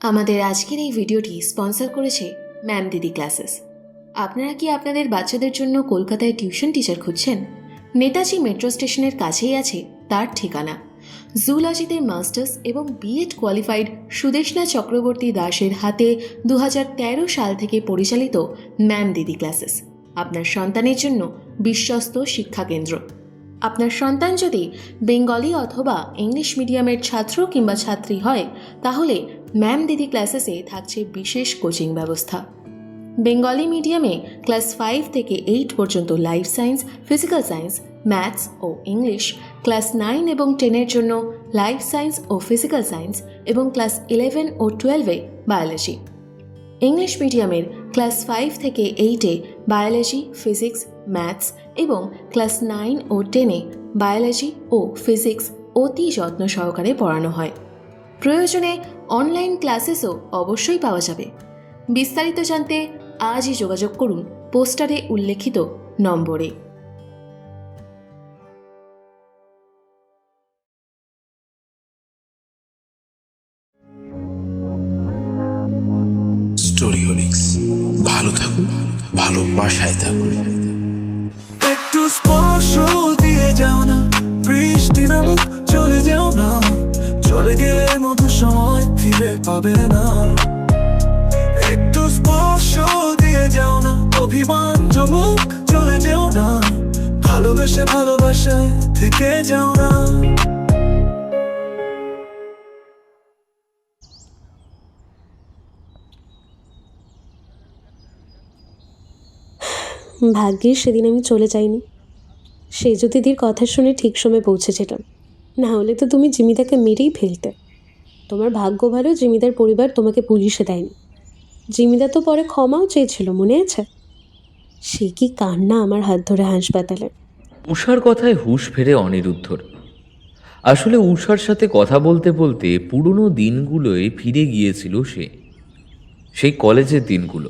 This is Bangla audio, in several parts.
আমাদের আজকের এই ভিডিওটি স্পন্সর করেছে ম্যাম দিদি ক্লাসেস। আপনারা কি আপনাদের বাচ্চাদের জন্য কলকাতায় টিউশন টিচার খুঁজছেন? নেতাজি মেট্রো স্টেশনের কাছেই আছে তার ঠিকানা। জুলজিতে মাস্টার্স এবং বিএড কোয়ালিফাইড সুদেষ্ণা চক্রবর্তী দাসের হাতে 2013 সাল থেকে পরিচালিত ম্যাম দিদি ক্লাসেস আপনার সন্তানের জন্য বিশ্বস্ত শিক্ষা কেন্দ্র। আপনার সন্তান যদি বেঙ্গলি অথবা ইংলিশ মিডিয়ামের ছাত্র কিংবা ছাত্রী হয়, তাহলে ম্যাম দিদি ক্লাসেসে থাকছে বিশেষ কোচিং ব্যবস্থা। বেঙ্গলি মিডিয়ামে ক্লাস 5 থেকে 8 পর্যন্ত life science, physical science, maths ও ইংলিশ, ক্লাস 9 এবং 10-এর জন্য লাইফ সায়েন্স ও ফিজিক্যাল সায়েন্স এবং ক্লাস 11 ও 12-এ বায়োলজি। ইংলিশ মিডিয়ামের ক্লাস 5 থেকে 8-এ বায়োলজি, ফিজিক্স, ম্যাথস এবং ক্লাস 9 ও 10-এ বায়োলজি ও ফিজিক্স অতি যত্ন সহকারে পড়ানো হয়। প্রয়োজনে অনলাইন ক্লাসেসও অবশ্যই পাওয়া যাবে। বিস্তারিত জানতে আজই যোগাযোগ করুন পোস্টারে উল্লেখিত নম্বরে। স্টোরিওলিক্স, ভালো থাকুন, ভালোবাসায় থাকুন। একটু স্পর্শ দিয়ে যাও না, বৃষ্টি নামুক চলে যাও না, চলে গেলে মতো সময় ফিরে পাবে না। একটু স্পর্শ দিয়ে যাও না, অভিমান জমুক চলে যাও না, ভালোবেসে ভালোবাসায় থেকে যাও না। ভাগ্যিস সেদিন আমি চলে যাইনি। সেজু দিদির কথা শুনে ঠিক সময় পৌঁছেছিলাম, না হলে তো তুমি জিমিদাকে মেরেই ফেলতে। তোমার ভাগ্য ভালো জিমিদার পরিবার তোমাকে পুলিশে দেয়নি। জিমিদা তো পরে ক্ষমাও চেয়েছিল, মনে আছে? সে কি কান্না আমার হাত ধরে হাসপাতালে। উষার কথায় হুঁশ ফেরে অনিরুদ্ধর। আসলে উষার সাথে কথা বলতে বলতে পুরনো দিনগুলোয় ফিরে গিয়েছিল সে, সেই কলেজের দিনগুলো।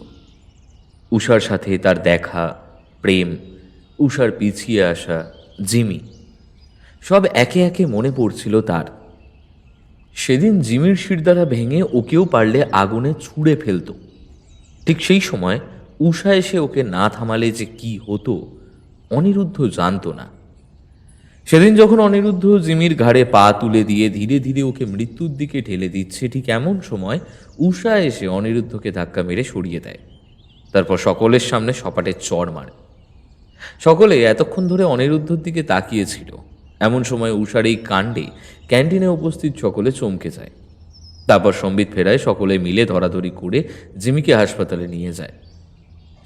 উষার সাথে তার দেখা, প্রেম, উষার পিছিয়ে আসা, জিমি, সব একে একে মনে পড়ছিল তার। সেদিন জিমির শিরদাঁড়া ভেঙে ওকেও পারলে আগুনে ছুঁড়ে ফেলত। ঠিক সেই সময় উষা এসে ওকে না থামালে যে কি হতো অনিরুদ্ধ জানত না। সেদিন যখন অনিরুদ্ধ জিমির ঘাড়ে পা তুলে দিয়ে ধীরে ধীরে ওকে মৃত্যুর দিকে ঠেলে দিচ্ছে, ঠিক এমন সময় উষা এসে অনিরুদ্ধকে ধাক্কা মেরে সরিয়ে দেয়। তারপর সকলের সামনে সপাটে চড় মারে। সকলে এতক্ষণ ধরে অনিরুদ্ধর দিকে তাকিয়েছিল। এমন সময় উষার এই কাণ্ডে ক্যান্টিনে উপস্থিত সকলে চমকে যায়। তারপর সম্বিত ফেরায় সকলে মিলে ধরাধরি করে জিমিকে হাসপাতালে নিয়ে যায়।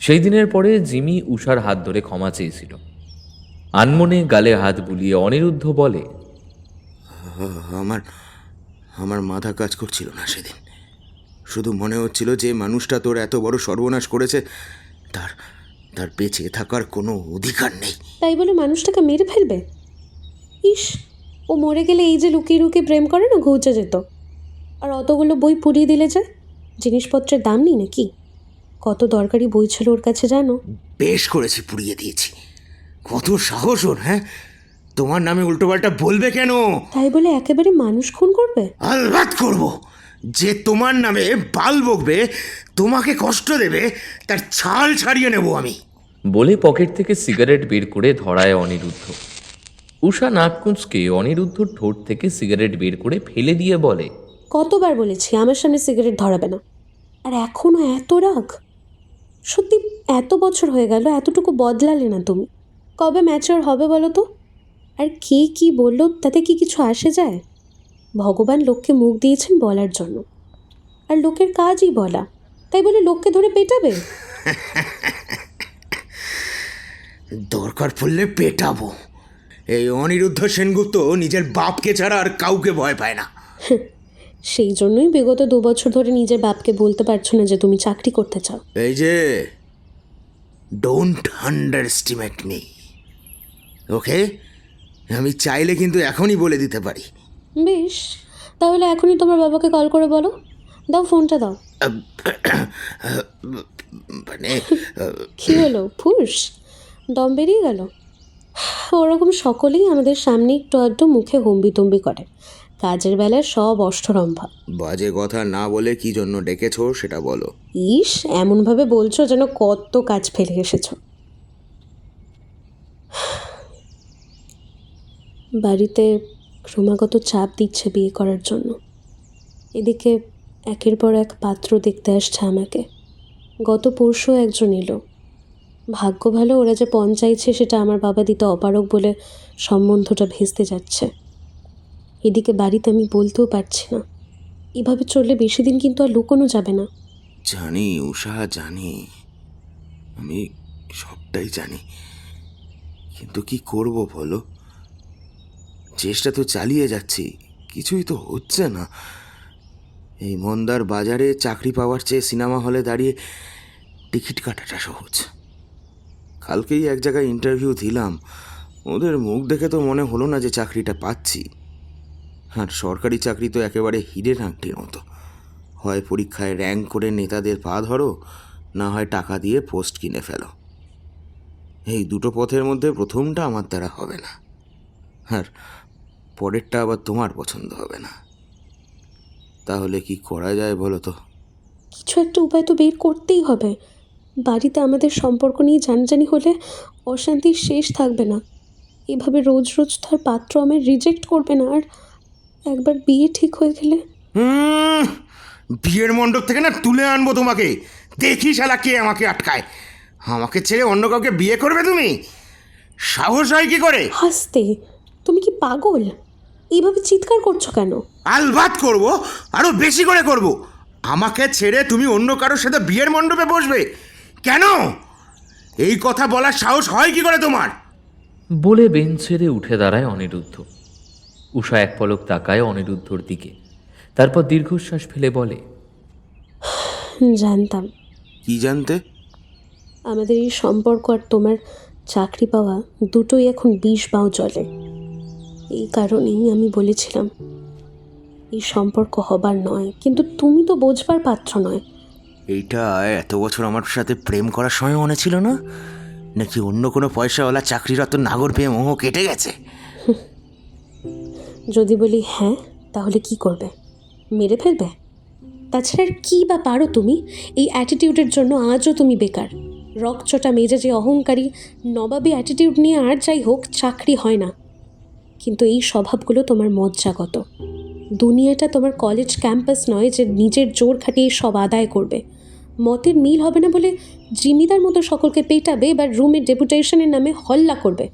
সেই দিনের পরে জিমি উষার হাত ধরে ক্ষমা চেয়েছিল। আনমনে গালে হাত বুলিয়ে অনিরুদ্ধ বলে, আমার মাথা কাজ করছিল না সেদিন। শুধু মনে হচ্ছিল যে মানুষটা তোর এত বড় সর্বনাশ করেছে, তার বেঁচে থাকার কোনো অধিকার নেই। তাই বলে মানুষটাকে মেরে ফেলবে? ইস, ও মরে গেলে এই যে লুকিয়ে লুকিয়ে প্রেম করে না, ঘুচে যেত। আর অতগুলো বই পুড়িয়ে দিলে যে, জিনিসপত্রের দাম নেই নাকি? কত দরকারি বই ছিল ওর কাছে জানো? বেশ করেছি, পুড়িয়ে দিয়েছি। কত সাহস ওর! হ্যাঁ, তোমার নামে উল্টোপাল্টা বলবে কেন? তাই বলে একেবারে মানুষ খুন করবে? আলবাত করব। যে তোমার নামে বাল বকবে, তোমাকে কষ্ট দেবে, তার ছাল ছাড়িয়ে নেব আমি। বলে পকেট থেকে সিগারেট বের করে ধরায় অনিরুদ্ধ। উষা নাক কুঁচকে অনিরুদ্ধর ঠোঁট থেকে সিগারেট বের করে ফেলে দিয়ে বলে, কতবার বলেছি আমার সামনে সিগারেট ধরাবে না, আর এখনও এত রাগ? সত্যি এত বছর হয়ে গেল, এতটুকু বদলালে না তুমি। কবে ম্যাচিওর হবে বলো তো? আর কে কি বললো তাতে কি কিছু আসে যায়? ভগবান লোককে মুখ দিয়েছেন বলার জন্য, আর লোকের কাজই বলা। তাই বলে লোককে ধরে পেটাবে? দরকার পড়লে পেটাবো। এই অনিরুদ্ধ সেনগুপ্ত নিজের বাপকে ছাড়া আর কাউকে ভয় পায় না। সেই জন্যই বিগত 2 বছর ধরে নিজের বাপকে বলতে পারছো না যে তুমি চাকরি করতে চাও। এই যে, ডোন্ট আন্ডার এস্টিমেট মি, ওকে? আমি চাইলে কিন্তু এখনই বলে দিতে পারি। বেশ, তাহলে এখনই তোমার বাবাকে কল করে বলো। দাও, ফোনটা দাও। মানে কী হলো, ফুস? দম বেরিয়ে গেল? ওরকম সকলেই আমাদের সামনে একটু আধটু মুখে হম্বিতম্বি করে, কাজের বেলায় সব অষ্টরম্ভা। বাজে কথা না বলে কি জন্য ডেকেছো সেটা বলো। ইস, এমনভাবে বলছো যেন কত কাজ ফেলে এসেছো। বাড়িতে ক্রমাগত চাপ দিচ্ছে বিয়ে করার জন্য। এদিকে একের পর এক পাত্র দেখতে আসছে আমাকে। গত পরশু একজন এলো। ভাগ্য ভালো, ওরা যে পণ চাইছে সেটা আমার বাবা দিতে অপারগ বলে সম্বন্ধটা ভেস্তে যাচ্ছে। এদিকে বাড়িতে আমি বলতেও পারছি না। এভাবে চললে বেশি দিন কিন্তু আর লুকোনো যাবে না। জানি উষা, জানি, আমি সবটাই জানি, কিন্তু কি করব বলো? চেষ্টা তো চালিয়ে যাচ্ছি, কিছুই তো হচ্ছে না। এই মন্দার বাজারে চাকরি পাওয়ার চেয়ে সিনেমা হলে দাঁড়িয়ে টিকিট কাটাটা সহজ। কালকেই এক জায়গায় ইন্টারভিউ দিলাম, ওদের মুখ দেখে তো মনে হলো না যে চাকরিটা পাচ্ছি। আর সরকারি চাকরি তো একেবারে হিরে আংটির মতো। হয় পরীক্ষায় র্যাঙ্ক করে নেতাদের পা ধরো, না হয় টাকা দিয়ে পোস্ট কিনে ফেলো। এই দুটো পথের মধ্যে প্রথমটা আমার দ্বারা হবে না, আর পরেরটা আবার তোমার পছন্দ হবে না। তাহলে কি করা যায় বলো তো? কিছু একটা উপায় তো বের করতেই হবে। বাড়িতে আমাদের সম্পর্ক নিয়ে জানাজানি হলে অশান্তির শেষ থাকবে না। এভাবে রোজ রোজ তার পাত্র আমায় রিজেক্ট করবে না। আর একবার বিয়ে ঠিক হয়ে গেলে বিয়ের মণ্ডপ থেকে না তুলে আনবো তোমাকে, দেখি শালা কে আমাকে আটকায়। আমাকে ছেড়ে অন্য কাউকে বিয়ে করবে তুমি? সাহস হয় কি করে? হাসতে, তুমি কি পাগল? এইভাবে চিৎকার করছো কেন? আলবাত করব, আরো বেশি করে করব। আমাকে ছেড়ে তুমি অন্য কারোর সাথে বিয়ের মণ্ডপে বসবে কেন? এই কথা বলার সাহস হয় কি করে তোমার? বলে বেঞ্চ ছেড়ে উঠে দাঁড়ায় অনিরুদ্ধ। উষা এক পলক তাকায় অনিরুদ্ধর দিকে, তারপর দীর্ঘশ্বাস ফেলে বলে, জানতাম। কি জানতে? আমাদের এই সম্পর্ক আর তোমার চাকরি পাওয়া দুটোই এখন 20 বাও জলে। এই কারণেই আমি বলেছিলাম এই সম্পর্ক হবার নয়, কিন্তু তুমি তো বোঝবার পাত্র নয়। এইটা এত বছর আমার সাথে প্রেম করার সময় মনে ছিল না? নাকি অন্য কোনো পয়সাওয়ালা চাকরিরত নাগর পেয়ে মোহ কেটে গেছে? যদি বলি হ্যাঁ, তাহলে কি করবে? মেরে ফেলবে? তাছাড়া আর কী বা পারো তুমি? এই অ্যাটিটিউডের জন্য আজও তুমি বেকার। রকচটা মেজাজে অহংকারী নবাবী অ্যাটিটিউড নিয়ে আর যাই হোক চাকরি হয় না। কিন্তু এই স্বভাবগুলো তোমার মজ্জাগত। দুনিয়াটা তোমার কলেজ ক্যাম্পাস নয় যে নিজের জোর খাটিয়ে সব আদায় করবে। মতের মিল হবে না বলে জিমিদার মতো সকলকে পেটাবে বা রুমের ডেপুটেশনের নামে হল্লা করবে।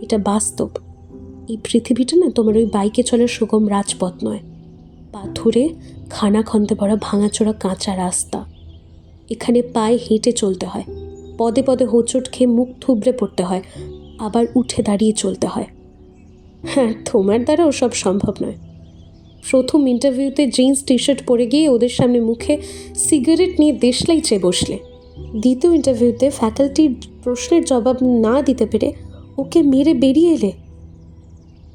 এটা বাস্তব। এই পৃথিবীটা না তোমার ওই বাইকে চলার সুগম রাজপথ নয়, পাথরে খানাখন্দে ভরা ভাঙাচোরা কাঁচা রাস্তা। এখানে পায়ে হেঁটে চলতে হয়, পদে পদে হোঁচট খেয়ে মুখ থুবড়ে পড়তে হয়, আবার উঠে দাঁড়িয়ে চলতে হয়। হ্যাঁ, তোমার দ্বারা ওসব সম্ভব নয়। প্রথম ইন্টারভিউতে জিন্স টি শার্ট পরে গিয়ে ওদের সামনে মুখে সিগারেট নিয়ে দেশলাই চেয়ে বসলে। দ্বিতীয় ইন্টারভিউতে ফ্যাকাল্টির প্রশ্নের জবাব না দিতে পেরে ওকে মেরে বেরিয়ে এলে।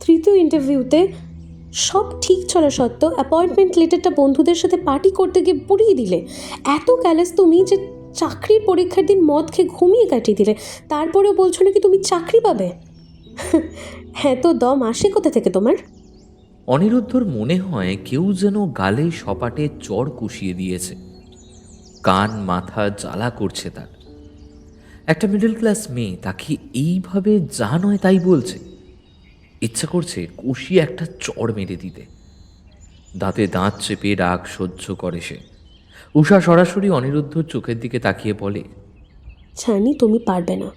তৃতীয় ইন্টারভিউতে সব ঠিক চলা সত্ত্বেও অ্যাপয়েন্টমেন্ট লেটারটা বন্ধুদের সাথে পার্টি করতে গিয়ে পুড়িয়ে দিলে। এত ক্যালেস তুমি যে চাকরির পরীক্ষার দিন মদ খেয়ে ঘুমিয়ে কাটিয়ে দিলে। তারপরেও বলছো নাকি তুমি চাকরি পাবে? হ্যাঁ, তো দম আসে কোথা থেকে তোমার? অনিরুদ্ধর মনে হয় কেউ যেন গালে সপাটে চড় কষিয়ে দিয়েছে। কান মাথা জ্বালা করছে তার। একটা মিডল ক্লাস মেয়ে তাকে এইভাবে যা নয় তাই বলছে। ইচ্ছা করছে কষিয়ে একটা চড় মেরে দিতে। দাঁতে দাঁত চেপে রাগ সহ্য করে সে। উষা সরাসরি অনিরুদ্ধর চোখের দিকে তাকিয়ে বলে, জানি তুমি পারবে না,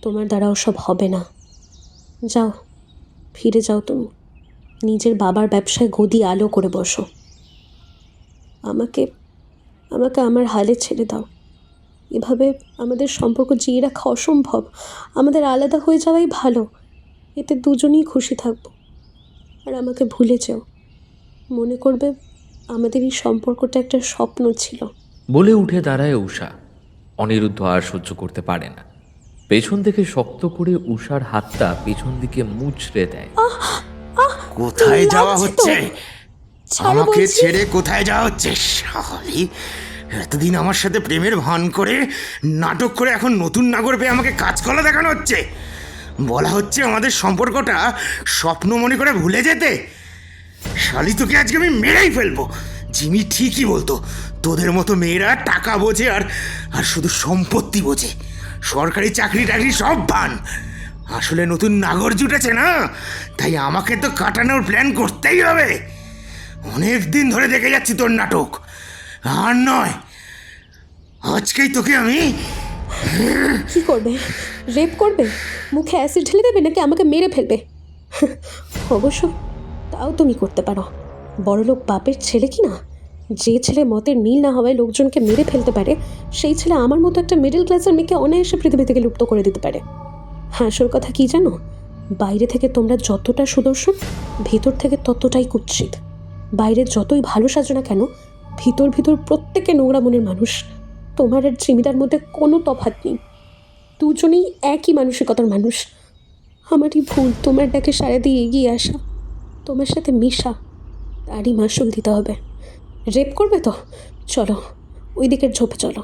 তোমার দ্বারা ওসব হবে না। যাও, ফিরে যাও তুমি। নিজের বাবার ব্যবসায় গদি আলো করে বসো। আমাকে আমাকে আমার হালে ছেড়ে দাও। এভাবে আমাদের সম্পর্ক জিয়ে রাখা অসম্ভব। আমাদের আলাদা হয়ে যাওয়াই ভালো। এতে দুজনেই খুশি থাকবো। আর আমাকে ভুলে যেও। মনে করবে আমাদের এই সম্পর্কটা একটা স্বপ্ন ছিল। বলে উঠে দাঁড়ায় উষা। অনিরুদ্ধ আর সহ্য করতে পারে না। পেছন থেকে শক্ত করে উষার হাতটা পেছন দিকে মুচড়ে দেয়। কোথায় যাওয়া হচ্ছে? ছাড়ো আমাকে বলছি। ছেড়ে কোথায় যাওয়া হচ্ছে? শালি, এতদিন আমার সাথে প্রেমের ভান করে নাটক করে এখন নতুন নাগর পেয়ে আমাকে কাজকলা দেখানো হচ্ছে। বলা হচ্ছে আমাদের সম্পর্কটা স্বপ্ন মনে করে ভুলে যেতে। শালি তোকে আজকে আমি মেরেই ফেলবো। জিমি ঠিকই বলতো, তোদের মতো মেয়েরা টাকা বোঝে আর আর শুধু সম্পত্তি বোঝে, সরকারি চাকরি টাকরি সব ভান। আসলে নতুন নাগর জুটেছে না, তাই আমাকে তো কাটানোর প্ল্যান করতেই হবে। অনেক দিন ধরে দেখে যাচ্ছি তোর নাটক, আর নয় আজকেই তোকে আমি। কি করবে? রেপ করবে? মুখে অ্যাসিড ঢেলে দেবে নাকি আমাকে মেরে ফেলবে? অবশ্য তাও তুমি করতে পারো। বড়লোক বাপের ছেলে কি না? যে ছেলে মতের মিল না হওয়ায় লোকজনকে মেরে ফেলতে পারে, সেই ছেলে আমার মতো একটা মিডল ক্লাসের মেয়েকে অনায়াসে পৃথিবী থেকে লুপ্ত করে দিতে পারে। হ্যাঁ, আসল কথা কি জানো? বাইরে থেকে তোমরা যতটা সুদর্শন, ভেতর থেকে ততটাই কুৎসিত। বাইরে যতই ভালো সাজো না কেন, ভিতর ভিতর প্রত্যেকে নোংরা মনের মানুষ। তোমার আর জিমিদার মধ্যে কোনো তফাৎ নেই, দুজনেই একই মানসিকতার মানুষ। আমারই ভুল তোমার ডাকে সাড়া দিয়ে এগিয়ে আসা, তোমার সাথে মিশা, তারই মাসুল দিতে হবে। রেপ করবে তো চলো, ওই দিকের ঝোপে চলো,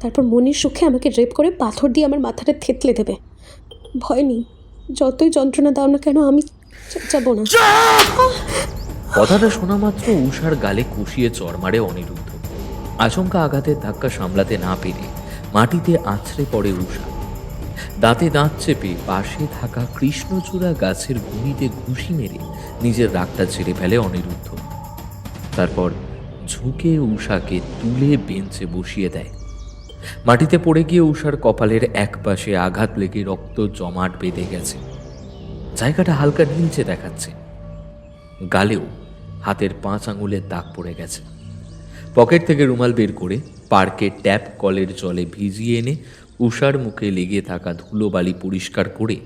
তারপর মনের সুখে আমাকে রেপ করে পাথর দিয়ে আমার মাথাটা থেতলে দেবে। ভয় নেই, যতই যন্ত্রণা দাও না কেন আমি যাবো না। কথাটা শোনা মাত্র উষার গালে কষিয়ে চড় মারে অনিরুদ্ধ। আচমকা আঘাতের ধাক্কা সামলাতে না পেরে মাটিতে আছড়ে পড়ে উষা। দাঁতে দাঁত চেপে পাশে থাকা কৃষ্ণচূড়া গাছের গুঁড়িতে ঘুষি মেরে নিজের রাগটা ছেড়ে ফেলে অনিরুদ্ধ। তারপর ঝুঁকে উষাকে তুলে বেঞ্চে বসিয়ে দেয়। মাটিতে পড়ে গিয়ে উষার কপালের এক পাশে আঘাত লেগে রক্ত জমাট বেঁধে গেছে। জায়গাটা হালকা নীলচে দেখাচ্ছে। গালেও হাতের 5 আঙুলের দাগ পড়ে গেছে। পকেট থেকে রুমাল বের করে পার্কের ট্যাপ কলের জলে ভিজিয়ে এনে উষার মুখে লেগে থাকা ধুলোবালি পরিষ্কার করে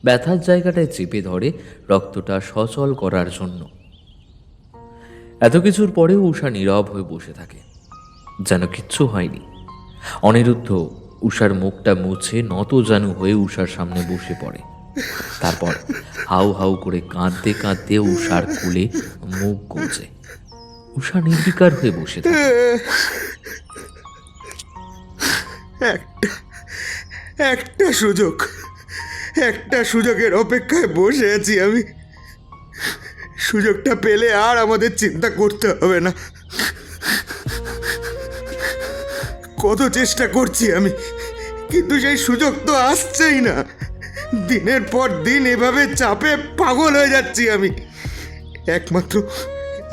ব্যথার জায়গাটায় চেপে ধরে রক্তটা সচল করার জন্য। এত কিছুর পরেও উষা নীরব হয়ে বসে থাকে, যেন কিচ্ছু হয়নি। অনিরুদ্ধ উষার মুখটা মুছে নতজানু হয়ে উষার সামনে বসে পড়ে। তারপর হাউ হাউ করে কাঁদতে কাঁদতে উষার কোলে মুখ গুঁজে। উষা নির্বিকার হয়ে বসে থাকে। একটা সুযোগ, একটা সুযোগের অপেক্ষায় বসে আছি আমি। সুযোগটা পেলে আর আমাদের চিন্তা করতে হবে না। কত চেষ্টা করছি আমি, কিন্তু সেই সুযোগ তো আসছেই না। দিনের পর দিন এভাবে চাপে পাগল হয়ে যাচ্ছি আমি।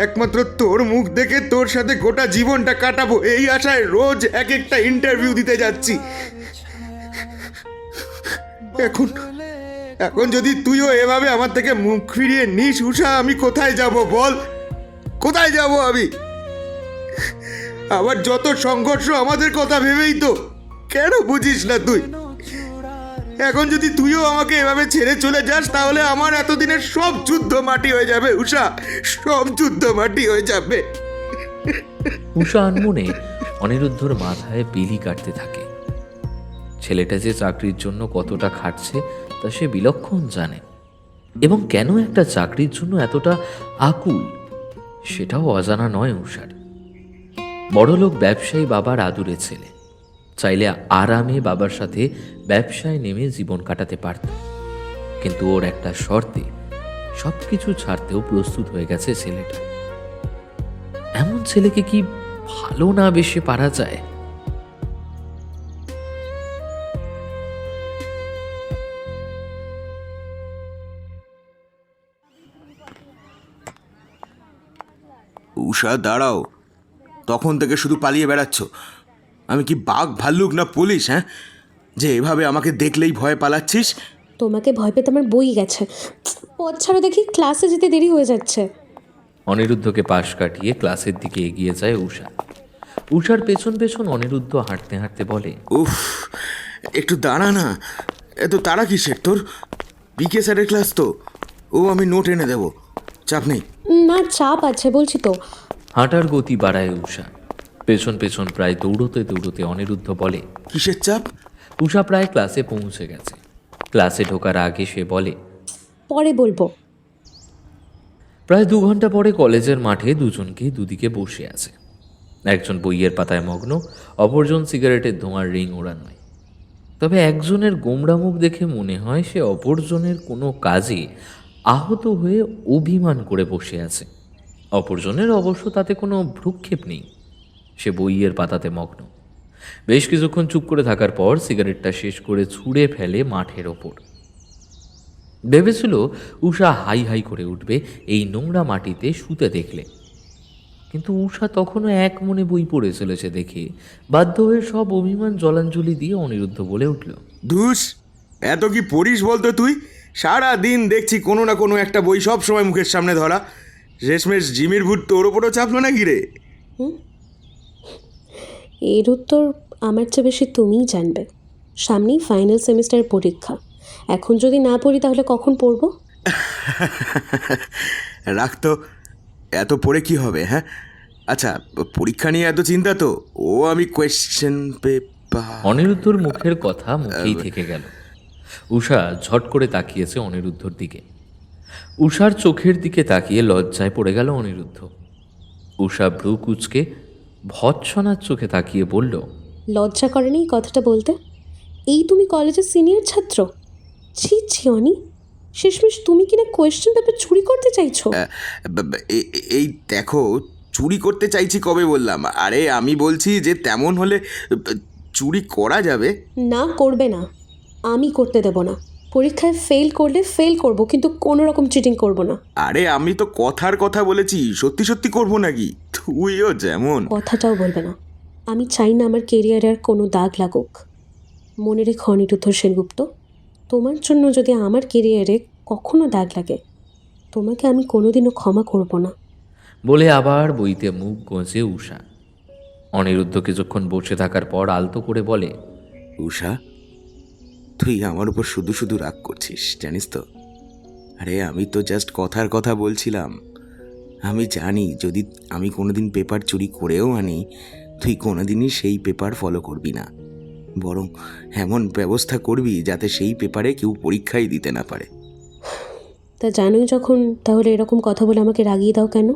একমাত্র তোর মুখ দেখে তোর সাথে গোটা জীবনটা কাটাবো এই আশায় রোজ এক একটা ইন্টারভিউ দিতে যাচ্ছি। এখন যদি তুইও এভাবে আমার থেকে মুখ ফিরিয়ে নিস উষা, আমি কোথায় যাব বল? কোথায় যাব আমি? আবার যত সংঘর্ষ আমাদের কথা ভেবেই তো। কেন বুঝিস না তুই? এখন যদি তুইও আমাকে এভাবে ছেড়ে চলে যাস, তাহলে আমার এতদিনের সব যুদ্ধ মাটি হয়ে যাবে উষা, সব যুদ্ধ মাটি হয়ে যাবে। উষা আনমনে অনিরুদ্ধর মাথায় বিলি কাটতে থাকে। ছেলেটা যে চাকরির জন্য কতটা খাটছে তা সে বিলক্ষণ জানে, এবং কেন একটা চাকরির জন্য এতটা আকুল সেটাও অজানা নয় উষার। বড়লোক ব্যবসায়ী বাবার আদুরে ছেলে, চাইলে আরামে বাবার সাথে ব্যবসায় নেমে জীবন কাটাতে পারত, কিন্তু ওর একটা শর্তে সবকিছু ছাড়তেও প্রস্তুত হয়ে গেছে ছেলেটা। এমন ছেলেকে কি ভালো না বেশে পারা যায়? উষা দাঁড়াও, তখন থেকে শুধু পালিয়ে বেড়াচ্ছ। আমি কি বাঘ ভাল্লুক না পুলিশ, হ্যাঁ, যে এভাবে আমাকে দেখলেই ভয় পালাচ্ছিস? তোমাকে ভয় পেতে আমার বই গেছে। পথ ছাড়ো দেখি, ক্লাসে যেতে দেরি হয়ে যাচ্ছে। অনিরুদ্ধকে পাশ কাটিয়ে ক্লাসের দিকে এগিয়ে যায় উষা। উষার পেছন পেছন অনিরুদ্ধ হাঁটতে হাঁটতে বলে, উফ, একটু দাঁড়া না। এত তাড়া কিসের তোর? বিকে স্যারের ক্লাস তো, ও আমি নোট এনে দেবো, চাপ নেই। না, চাপ আছে বলছি তো। হাঁটার গতি বাড়ায় উষা। পেছন পেছন প্রায় দৌড়তে দৌড়তে অনিরুদ্ধ বলে, কিসের চাপ? উষা প্রায় ক্লাসে পৌঁছে গেছে। ক্লাসে ঢোকার আগে সে বলে, পরে বলবো। প্রায় 2 ঘন্টা পরে কলেজের মাঠে দুজনকে দুদিকে বসে আছে। একজন বইয়ের পাতায় মগ্ন, অপরজন সিগারেটের ধোঁয়ার রিং ওড়ানোয়। তবে একজনের গোমড়া মুখ দেখে মনে হয় সে অপরজনের কোনো কাজে আহত হয়ে অভিমান করে বসে আছে। অপরজনের অবশ্য তাতে কোনো ভ্রুক্ষেপ নেই। সে বইয়ের পাতাতে মগ্ন। বেশ কিছুক্ষণ চুপ করে থাকার পর সিগারেটটা শেষ করে ছুঁড়ে ফেলে মাঠের ওপর। ভেবেছিল উষা হাই হাই করে উঠবে এই নোংরা মাটিতে শুতে দেখলে, কিন্তু উষা তখনও এক মনে বই পড়ে চলেছে দেখে বাধ্য হয়ে সব অভিমান জলাঞ্জলি দিয়ে অনিরুদ্ধ বলে উঠল, ধুস, এত কি পড়িস বলতো তুই? সারা দিন দেখছি কোনো না কোনো একটা বই সব সময় মুখের সামনে ধরা। শেষমেশ জিমির ভূত তোর ওপরও চাপলো না কি রে? এর উত্তর আমার চেয়ে বেশি তুমিই জানবে। সামনেই ফাইনাল সেমিস্টারের পরীক্ষা। এখন যদি না পড়ি তাহলে কখন পড়বো? রাখতো, এত পড়ে কি হবে? হ্যাঁ, আচ্ছা, পরীক্ষা নিয়ে এত চিন্তা তো? আমি কোয়েশ্চেন পেপার। অনিরুদ্ধর মুখের কথা মুখেই থেকে গেল। উষা ঝট করে তাকিয়েছে অনিরুদ্ধর দিকে। উষার চোখের দিকে তাকিয়ে লজ্জায় পড়ে গেল অনিরুদ্ধ। উষা ভ্রু কুঁচকে ভৎসনার চোখে তাকিয়ে বলল, লজ্জা করেনি এই কথাটা বলতে? এই তুমি কলেজের সিনিয়র ছাত্র? ছি ছি অনি, শেষমেশ তুমি কিনা কোয়েশ্চেন পেপার চুরি করতে চাইছো? এই দেখো, চুরি করতে চাইছি কবে বললাম? আরে আমি বলছি যে তেমন হলে চুরি করা যাবে। না, করবে না। আমি করতে দেব না। পরীক্ষায় ফেল করলে ফেল করব, কিন্তু কোনো রকম চিটিং করব না। আরে আমি তো কথার কথা বলেছি, সত্যি সত্যি করবো নাকি? তুইও যেমন। কথাটাও বলবে না। আমি চাই না আমার কেরিয়ারে আর কোনো দাগ লাগুক। মনে রেখো অনিরুদ্ধ সেনগুপ্ত, তোমার জন্য যদি আমার কেরিয়ারে কখনো দাগ লাগে, তোমাকে আমি কোনোদিনও ক্ষমা করব না। বলে আবার বইতে মুখ গোঁজে উষা। অনিরুদ্ধ কিছুক্ষণ বসে থাকার পর আলতো করে বলে, উষা, তুই আমার উপর শুধু শুধু রাগ করছিস, জানিস তো? আরে আমি তো জাস্ট কথার কথা বলছিলাম। আমি জানি যদি আমি কোনোদিন পেপার চুরি করেও আনি, তুই কোনোদিনই সেই পেপার ফলো করবি না, বরং এমন ব্যবস্থা করবি যাতে সেই পেপারে কেউ পরীক্ষাই দিতে না পারে। তা জানোই যখন, তাহলে এরকম কথা বলে আমাকে রাগিয়ে দাও কেন?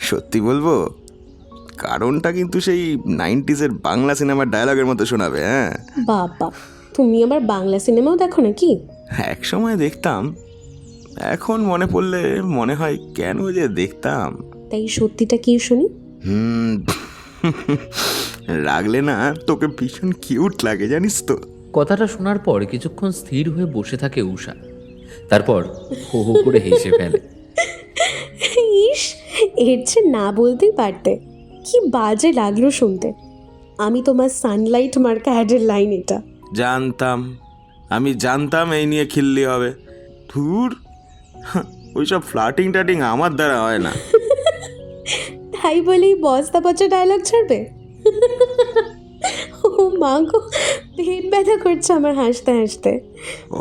সত্যি বলবো, কারণটা কিন্তু সেই 90s বাংলা সিনেমার ডায়লগের মতো শোনাবে। হ্যাঁ, বাবা, তুমি আবার বাংলা সিনেমাও দেখো নাকি? এক সময় দেখতাম, এখন মনে পড়লে মনে হয় কেন যে দেখতাম। তাই সত্যিটা কি শুনি? রাগলে না তোকে ভীষণ কিউট লাগে, জানিস তো? কথাটা শোনার পর কিছুক্ষণ স্থির হয়ে বসে থাকে উষা। তারপর হো হো করে হেসে ফেলে। ইস, এর চেয়ে না বলতেই পারতে। কি বাজে লাগলো শুনতে। আমি তোমার সানলাইট মার্কা অ্যাডের লাইন এটা। আমি জানতাম এই নিয়ে খিল্লি হবে। ধুর, ওইসব ফ্লাটিং টাটিং আমার দ্বারা হয় না। তাই বলেই বস্তা পচা ডায়লগ ছাড়বে? ও মা গো, পেট ব্যথা করছে আমার হাসতে হাসতে।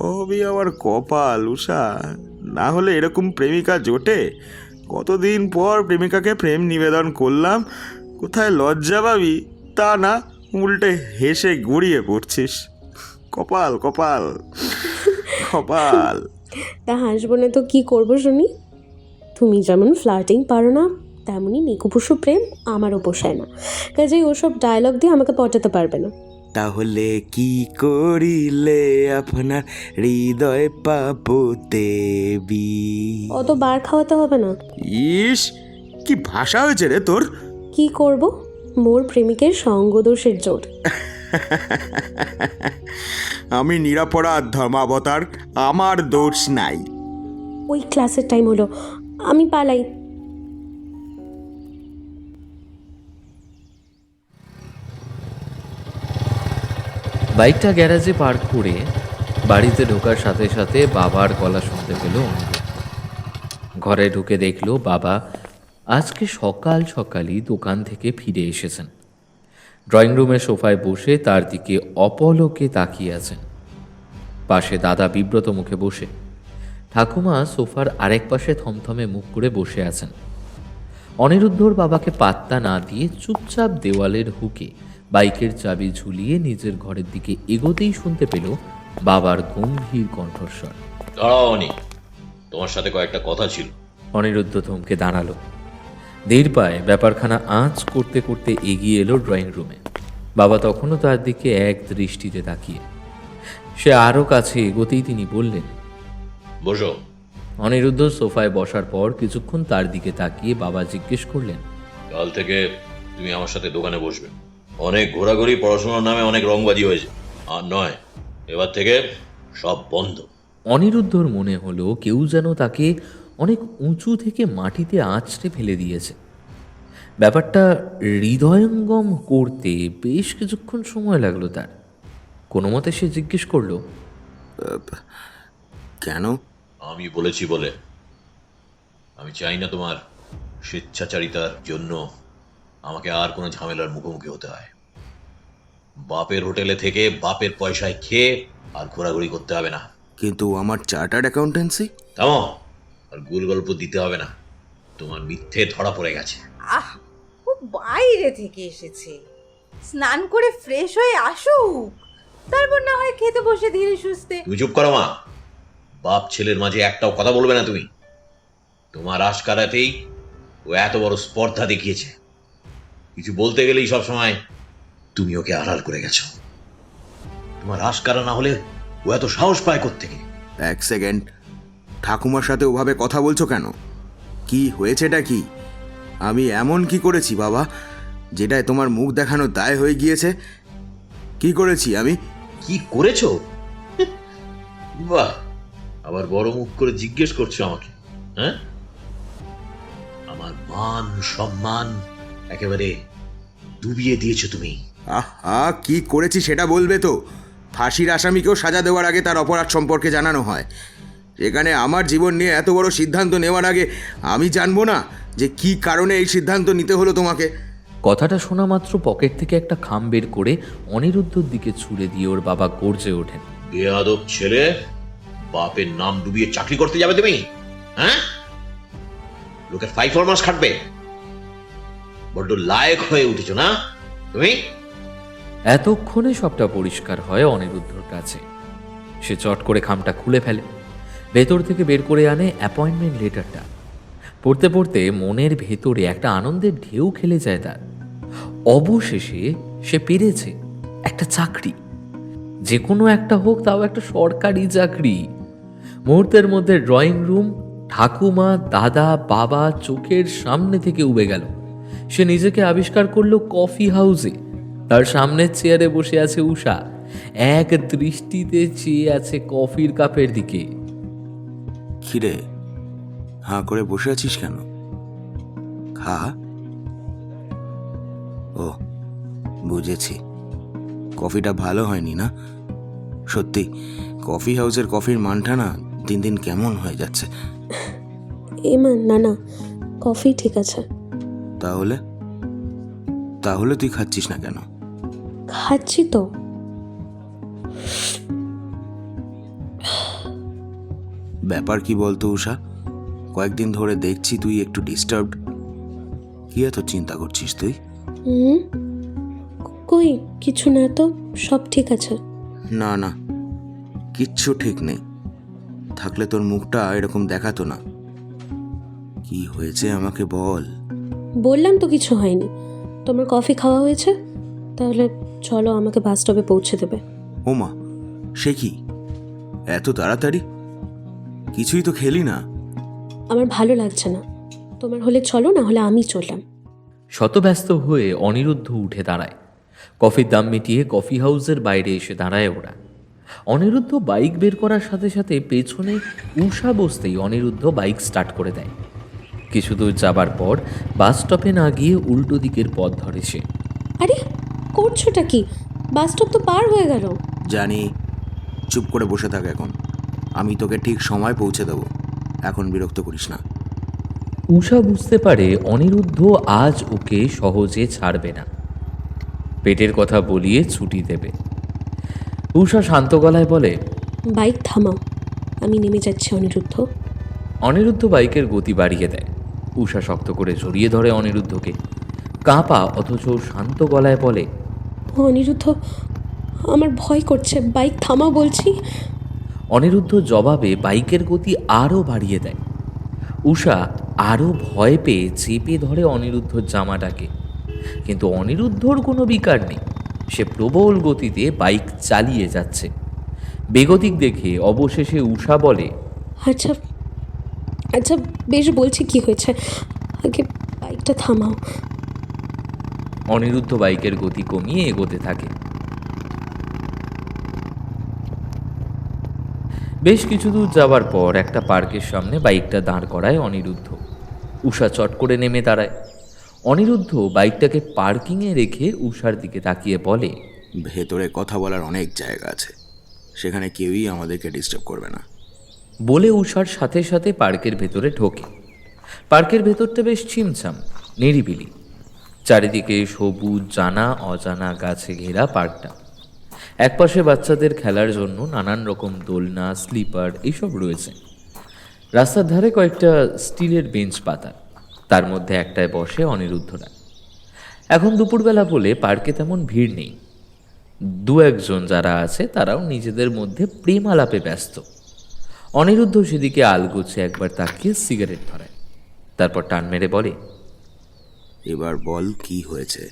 ওবি আবার কপাল উষা, না হলে এরকম প্রেমিকা জোটে? কতদিন পর প্রেমিকাকে প্রেম নিবেদন করলাম, কোথায় লজ্জা পাবি তা না, উল্টে হেসে গড়িয়ে পড়ছিস। কপাল কপাল কপাল। তা হাসবো না তো কি করবো শুনি? তুমি যেমন ফ্লার্টিং পারো না, তেমনই নিকুপুষু প্রেম আমারও পোষায় না। কাজেই ওসব ডায়লগ দিয়ে আমাকে পটাতে পারবে না। তাহলে কি করিলে আপনার হৃদয় পাবো দেবী? অত বার খাওয়াতে হবে না। ইস, কি ভাষা হয়েছে রে তোর! কি করব, মোর প্রেমিকের সঙ্গদোষের জোর। আমি নিরাপরাধ ধর্মাবতার, আমার দোষ নাই। ওই ক্লাসের টাইম হলো, আমি পালাই। বাইকটা গ্যারেজে পার্ক করে বাড়িতে ঢোকার সাথে সাথে বাবার গলা শুনতে পেল অনিরুদ্ধ। ঘরে ঢুকে দেখলো বাবা আজকে সকাল সকালই দোকান থেকে ফিরে এসেছেন। ড্রয়িং রুমের সোফায় বসে তার দিকে অপলকে তাকিয়ে আছেন। পাশে দাদা বিব্রত মুখে বসে, ঠাকুমা সোফার আরেক পাশে থমথমে মুখ করে বসে আছেন। অনিরুদ্ধর বাবাকে পাত্তা না দিয়ে চুপচাপ দেওয়ালের হুকে বাইকের চাবি ঝুলিয়ে নিজের ঘরের দিকে এগোতেই শুনতে পেল বাবার গম্ভীর কণ্ঠস্বর, দাঁড়াও অনি, তোমার সাথে কয়েকটা কথা ছিল। অনিরুদ্ধ থমকে দাঁড়ালো। ধীর পায়ে ব্যাপারখানা আঁচ করতে করতে এগিয়ে এলো ড্রয়িং রুমে। বাবা তখনও তার দিকে এক দৃষ্টিতে তাকিয়ে। সে আরও কাছে এগোতেই তিনি বললেন, বসো। অনিরুদ্ধ সোফায় বসার পর কিছুক্ষণ তার দিকে তাকিয়ে বাবা জিজ্ঞেস করলেন, কাল থেকে তুমি আমার সাথে দোকানে বসবে। অনেক ঘোরাঘুরি, পড়াশোনার নামে অনেক রংবাজি হয়েছে, আর নয়, এবার থেকে সব বন্ধ। অনিরুদ্ধর মনে হলো কেউ যেন তাকে অনেক উঁচু থেকে মাটিতে আঁচড়ে ফেলে দিয়েছে। ব্যাপারটা হৃদয়ঙ্গম করতে বেশ কিছুক্ষণ সময় লাগলো তার। কোনো মতে সে জিজ্ঞেস করলো, কেন? আমি বলেছি বলে। আমি চাই না তোমার স্বেচ্ছাচারিতার জন্য আমাকে আর কোনো ঝামেলার মুখোমুখি হতে হয়। বাপের হোটেলে থেকে বাপের পয়সায় খেয়ে আর ঘোরাঘুরি করতে হবে না। কিন্তু আমার চার্টার্ড অ্যাকাউন্টেন্সি? থামো, আর গুল গল্প দিতে হবে না, তোমার মিথ্যে ধরা পড়ে গেছে। আহ, ও বাইরে থেকে এসেছে, স্নান করে ফ্রেশ হয়ে আসুক, তারপর না হয় খেতে বসে ধীরে সুস্থে। তুমি চুপ করো মা, বাপ ছেলের মাঝে একটাও কথা বলবে না তুমি। তোমার আশকারাতেই ও এত বড় স্পর্ধা দেখিয়েছে। কিছু বলতে গেলেই সব সময় তুমি ওকে আড়াল করে গেছো। তোমার আশকারা না হলে ও এত সাহস পায় কোত্থেকে? এক সেকেন্ড, ঠাকুমার সাথে ওভাবে কথা বলছো কেন? কি হয়েছেটা কি? আমি এমন কি করেছি বাবা যেটায় তোমার মুখ দেখানো দায় হয়ে গিয়েছে? কি করেছি আমি? কি করেছো? বাহ, আবার বড় মুখ করে জিজ্ঞেস করছো আমাকে? হ্যাঁ, আমার মান সম্মান একেবারে ডুবিয়ে দিয়েছো তুমি। আহা, কি করেছি সেটা বলবে তো। ফাঁসির আসামিকেও সাজা দেওয়ার আগে তার অপরাধ সম্পর্কে জানানো হয়। এখানে আমার জীবন নিয়ে এত বড় সিদ্ধান্ত নেওয়ার আগে আমি জানবো না যে কি কারণে এই সিদ্ধান্ত নিতে হলো তোমাকে? কথাটা শোনা মাত্র পকেট থেকে একটা খাম বের করে অনিরুদ্ধর দিকে ছুড়ে দিয়ে ওর বাবা গর্জে ওঠেন, বেয়াদব ছেলে, বাপের নাম ডুবিয়ে চাকরি করতে যাবে তুমি? হ্যাঁ, লোকের 5 মাস খাটবে? বড্ড লায়ক হয়ে উঠেছো না তুমি? এতক্ষণে সবটা পরিষ্কার হয় অনিরুদ্ধর কাছে। সে চট করে খামটা খুলে ফেলে, ভেতর থেকে বের করে আনে অ্যাপয়েন্টমেন্ট লেটারটা। পড়তে পড়তে মনের ভেতরে একটা আনন্দের ঢেউ খেলে যায় তার। অবশেষে সে পেরেছে একটা চাকরি, যে কোনো একটা হোক, তাও একটা সরকারি চাকরি। মুহূর্তের মধ্যে ড্রয়িং রুম, ঠাকুমা, দাদা, বাবা চোখের সামনে থেকে উবে গেল। সে নিজেকে আবিষ্কার করলো কফি হাউসে। তার সামনের চেয়ারে বসে আছে উষা, এক দৃষ্টিতে চেয়ে আছে কফির কাপের দিকে। খিরে, হাঁ করে বসে আছিস কেন? খা। ও, বুঝেছি, কফিটা ভালো হয়নি না? সত্যি কফি হাউসের কফির মানটা না দিন দিন কেমন হয়ে যাচ্ছে। এমান না না, কফি ঠিক আছে। তাহলে তাহলে তুই খাচ্ছিস না কেন? খাচ্ছি তো। ব্যাপার কি বলতো উষা, কয়েকদিন ধরে দেখছি তুই একটু ডিস্টার্বড। কি এত চিন্তা করছিস তুই? হুম, কই কিছু না তো, সব ঠিক আছে। না না, কিচ্ছু ঠিক নেই। থাকলে তোর মুখটা এরকম দেখাতো না। কি হয়েছে আমাকে বল। বললাম তো কিছু হয়নি। তোমার কফি খাওয়া হয়েছে? তাহলে চলো, আমাকে বাস স্টপে পৌঁছে দেবে। ওমা, সে কি এত তাড়াতাড়ি? কিছুই তো খেলি না। আমার ভালো লাগছে না। তোমার হলে চলো, না হলে আমি চললাম। শতব্যস্ত হয়ে অনিরুদ্ধ উঠে দাঁড়ায়। কফির দাম মিটিয়ে কফি হাউসের বাইরে এসে দাঁড়ায় ওরা। অনিরুদ্ধ বাইক বের করার সাথে সাথে পেছনে উষা বসতেই অনিরুদ্ধ বাইক স্টার্ট করে দেয়। কিছু দূর যাবার পর বাস স্টপে না গিয়ে উল্টো দিকের পথ ধরে সে। আরে করছোটা কি? বাস স্টপ তো পার হয়ে গেল। জানি, চুপ করে বসে থাক এখন। আমি তোকে ঠিক সময় পৌঁছে দেবো, এখন বিরক্ত করিস না। উষা বুঝতে পারে অনিরুদ্ধ আজ ওকে সহজে ছাড়বে না, পেটের কথা বলিয়ে ছুটি দেবে। উষা শান্ত গলায় বলে, বাইক থামাও, আমি নেমে যাচ্ছি অনিরুদ্ধ। অনিরুদ্ধ বাইকের গতি বাড়িয়ে দেয়। উষা শক্ত করে জড়িয়ে ধরে অনিরুদ্ধকে, কাঁপা অথচ শান্ত গলায় বলে, অনিরুদ্ধ, আমার ভয় করছে, বাইক থামাও বলছি। অনিরুদ্ধ জবাবে বাইকের গতি আরও বাড়িয়ে দেয়। উষা আরও ভয় পেয়ে চেপে ধরে অনিরুদ্ধর জামাটাকে, কিন্তু অনিরুদ্ধর কোনো বিকার নেই। সে প্রবল গতিতে বাইক চালিয়ে যাচ্ছে। বেগতিক দেখে অবশেষে উষা বলে, আচ্ছা আচ্ছা বেশ, বলছি কি হয়েছে, আগে বাইকটা থামাও। অনিরুদ্ধ বাইকের গতি কমিয়ে এগোতে থাকে। বেশ কিছু দূর যাওয়ার পর একটা পার্কের সামনে বাইকটা দাঁড় করায় অনিরুদ্ধ। উষা চট করে নেমে দাঁড়ায়। অনিরুদ্ধ বাইকটাকে পার্কিংয়ে রেখে উষার দিকে তাকিয়ে বলে, ভেতরে কথা বলার অনেক জায়গা আছে, সেখানে কেউই আমাদেরকে ডিস্টার্ব করবে না। বলে উষার সাথে সাথে পার্কের ভেতরে ঢোকে। পার্কের ভেতরটা বেশ ছিমছাম, নিরিবিলি। চারিদিকে সবুজ জানা অজানা গাছে ঘেরা পার্কটা। একপাশে বাচ্চাদের খেলার জন্য নানান রকম দোলনা, স্লিপার এইসব রয়েছে। রাস্তার ধারে কয়েকটা স্টিলের বেঞ্চ পাতা, তার মধ্যে একটায় বসে অনিরুদ্ধরা। এখন দুপুরবেলা বলে পার্কে তেমন ভিড় নেই। দু একজন যারা আছে তারাও নিজেদের মধ্যে প্রেম আলাপে ব্যস্ত। অনিরুদ্ধ সেদিকে আলগোছে একবার তাকিয়ে সিগারেট ধরায়, তারপর টান মেরে বলে, এবার বল কি হয়েছে।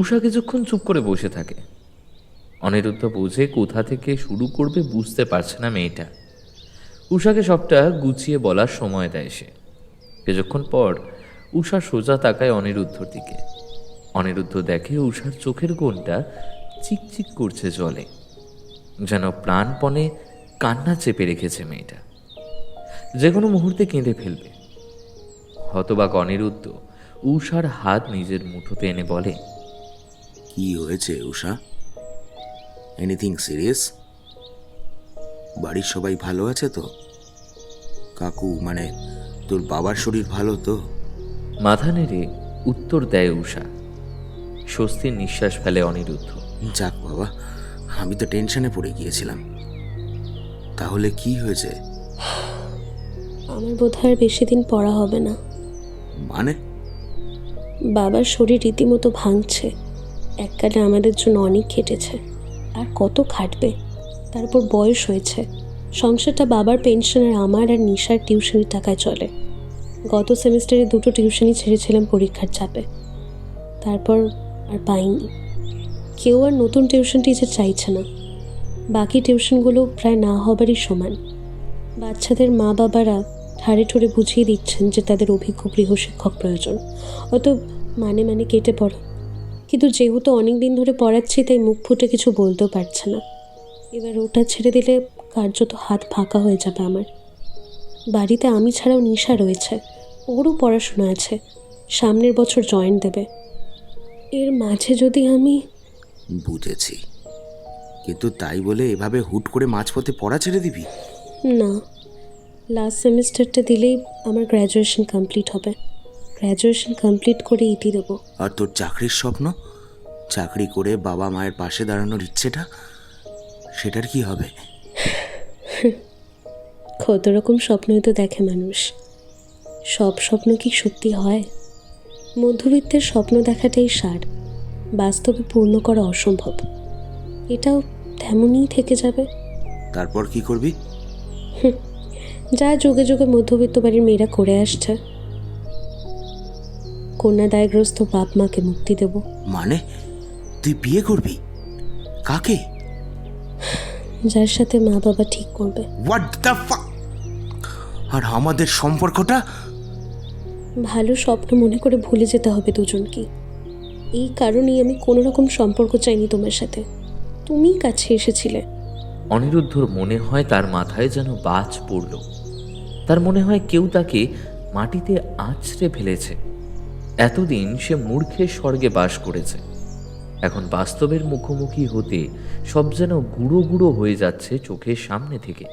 উষা কিছুক্ষণ চুপ করে বসে থাকে। অনিরুদ্ধ বোঝে কোথা থেকে শুরু করবে বুঝতে পারছে না মেয়েটা। উষাকে সবটা গুছিয়ে বলার সময় দেয় সে। কিছুক্ষণ পর উষা সোজা তাকায় অনিরুদ্ধর দিকে। অনিরুদ্ধ দেখে উষার চোখের কোণটা চিকচিক করছে জলে, যেন প্রাণপণে কান্না চেপে রেখেছে মেয়েটা, যে কোনো মুহূর্তে কেঁদে ফেলবে। হতবাক অনিরুদ্ধ উষার হাত নিজের মুঠোতে এনে বলে, কি হয়েছে উষা? Anything serious? বাড়ির সবাই ভালো আছে তো? কাকু মানে তোর বাবার শরীর ভালো তো? মাথা নেড়ে উত্তর দেয় উষা। স্বস্তির নিঃশ্বাস ফেলে অনিরুদ্ধ। যাক বাবা, আমি তো টেনশনে পড়ে গিয়েছিলাম। তাহলে কি হয়েছে? আমার বোধহয় আর বেশি দিন পড়া হবে না। মানে? বাবার শরীর রীতিমতো ভাঙছে। এককালে আমাদের জন্য অনেক খেটেছে, আর কত খাটবে। তারপর বয়স হয়েছে। সংসারটা বাবার পেনশন আর আমার আর নিশার টিউশনির টাকায় চলে। গত সেমিস্টারে 2টো টিউশনই ছেড়েছিলাম পরীক্ষার চাপে, তারপর আর পাইনি। কেউ আর নতুন টিউশন টিচার চাইছে না। বাকি টিউশনগুলো প্রায় না হবারই সমান। বাচ্চাদের মা বাবারা ঠাড়ে ঠোড়ে বুঝিয়ে দিচ্ছেন যে তাদের অভিজ্ঞ গৃহশিক্ষক প্রয়োজন, অত মানে কেটে পড়ো। কিন্তু যেহেতু অনেক দিন ধরে পড়াচ্ছি, তাই মুখ ফুটে কিছু বলতেও পারছে না। এবার ওটা ছেড়ে দিলে কার্যত হাত ফাঁকা হয়ে যাবে আমার। বাড়িতে আমি ছাড়াও নিশা রয়েছে, ওরও পড়াশোনা আছে, সামনের বছর জয়েন দেবে। এর মাঝে যদি আমি... বুঝেছি, কিন্তু তাই বলে এভাবে হুট করে মাঝপথে পড়া ছেড়ে দিবি? না, লাস্ট সেমিস্টারটা দিলেই আমার গ্র্যাজুয়েশন কমপ্লিট হবে। গ্র্যাজুয়েশন কমপ্লিট করে ইতি দেবো। আর তোর চাকরির স্বপ্ন, চাকরি করে বাবা মায়ের পাশে দাঁড়ানোর ইচ্ছেটা, সেটার কি হবে? কত রকম স্বপ্নই তো দেখে মানুষ, সব স্বপ্ন কি সত্যি হয়? মধ্যবিত্তের স্বপ্ন দেখাটাই সার, বাস্তবে পূর্ণ করা অসম্ভব। এটাও তেমনই থেকে যাবে। তারপর কি করবি? যা যুগে যুগে মধ্যবিত্ত বাড়ির মেয়েরা করে আসছে। কন্যাদায়গ্রস্ত বাপ মাকে মুক্তি দেব। মানে তুই বিয়ে করবি? কাকে? যার সাথে মা বাবা ঠিক করবে। What the fuck? আর আমাদের সম্পর্কটা? ভালো স্বপ্ন মনে করে ভুলে যেতে হবে দুজনকে। এই কারণেই আমি কোনো রকম সম্পর্ক চাইনি তোমার সাথে। তুমিই কাছে এসেছিলে। অনিরুদ্ধর মনে হয় তার মাথায় যেন বাজ পড়ল। তার মনে হয় কেউ তাকে মাটিতে আছড়ে ফেলেছে। এতদিন সে মূর্খের স্বর্গে বাস করেছে, এখন বাস্তবের মুখোমুখি হতে সব যেন গুঁড়ো গুঁড়ো হয়ে যাচ্ছে চোখের সামনে থেকে।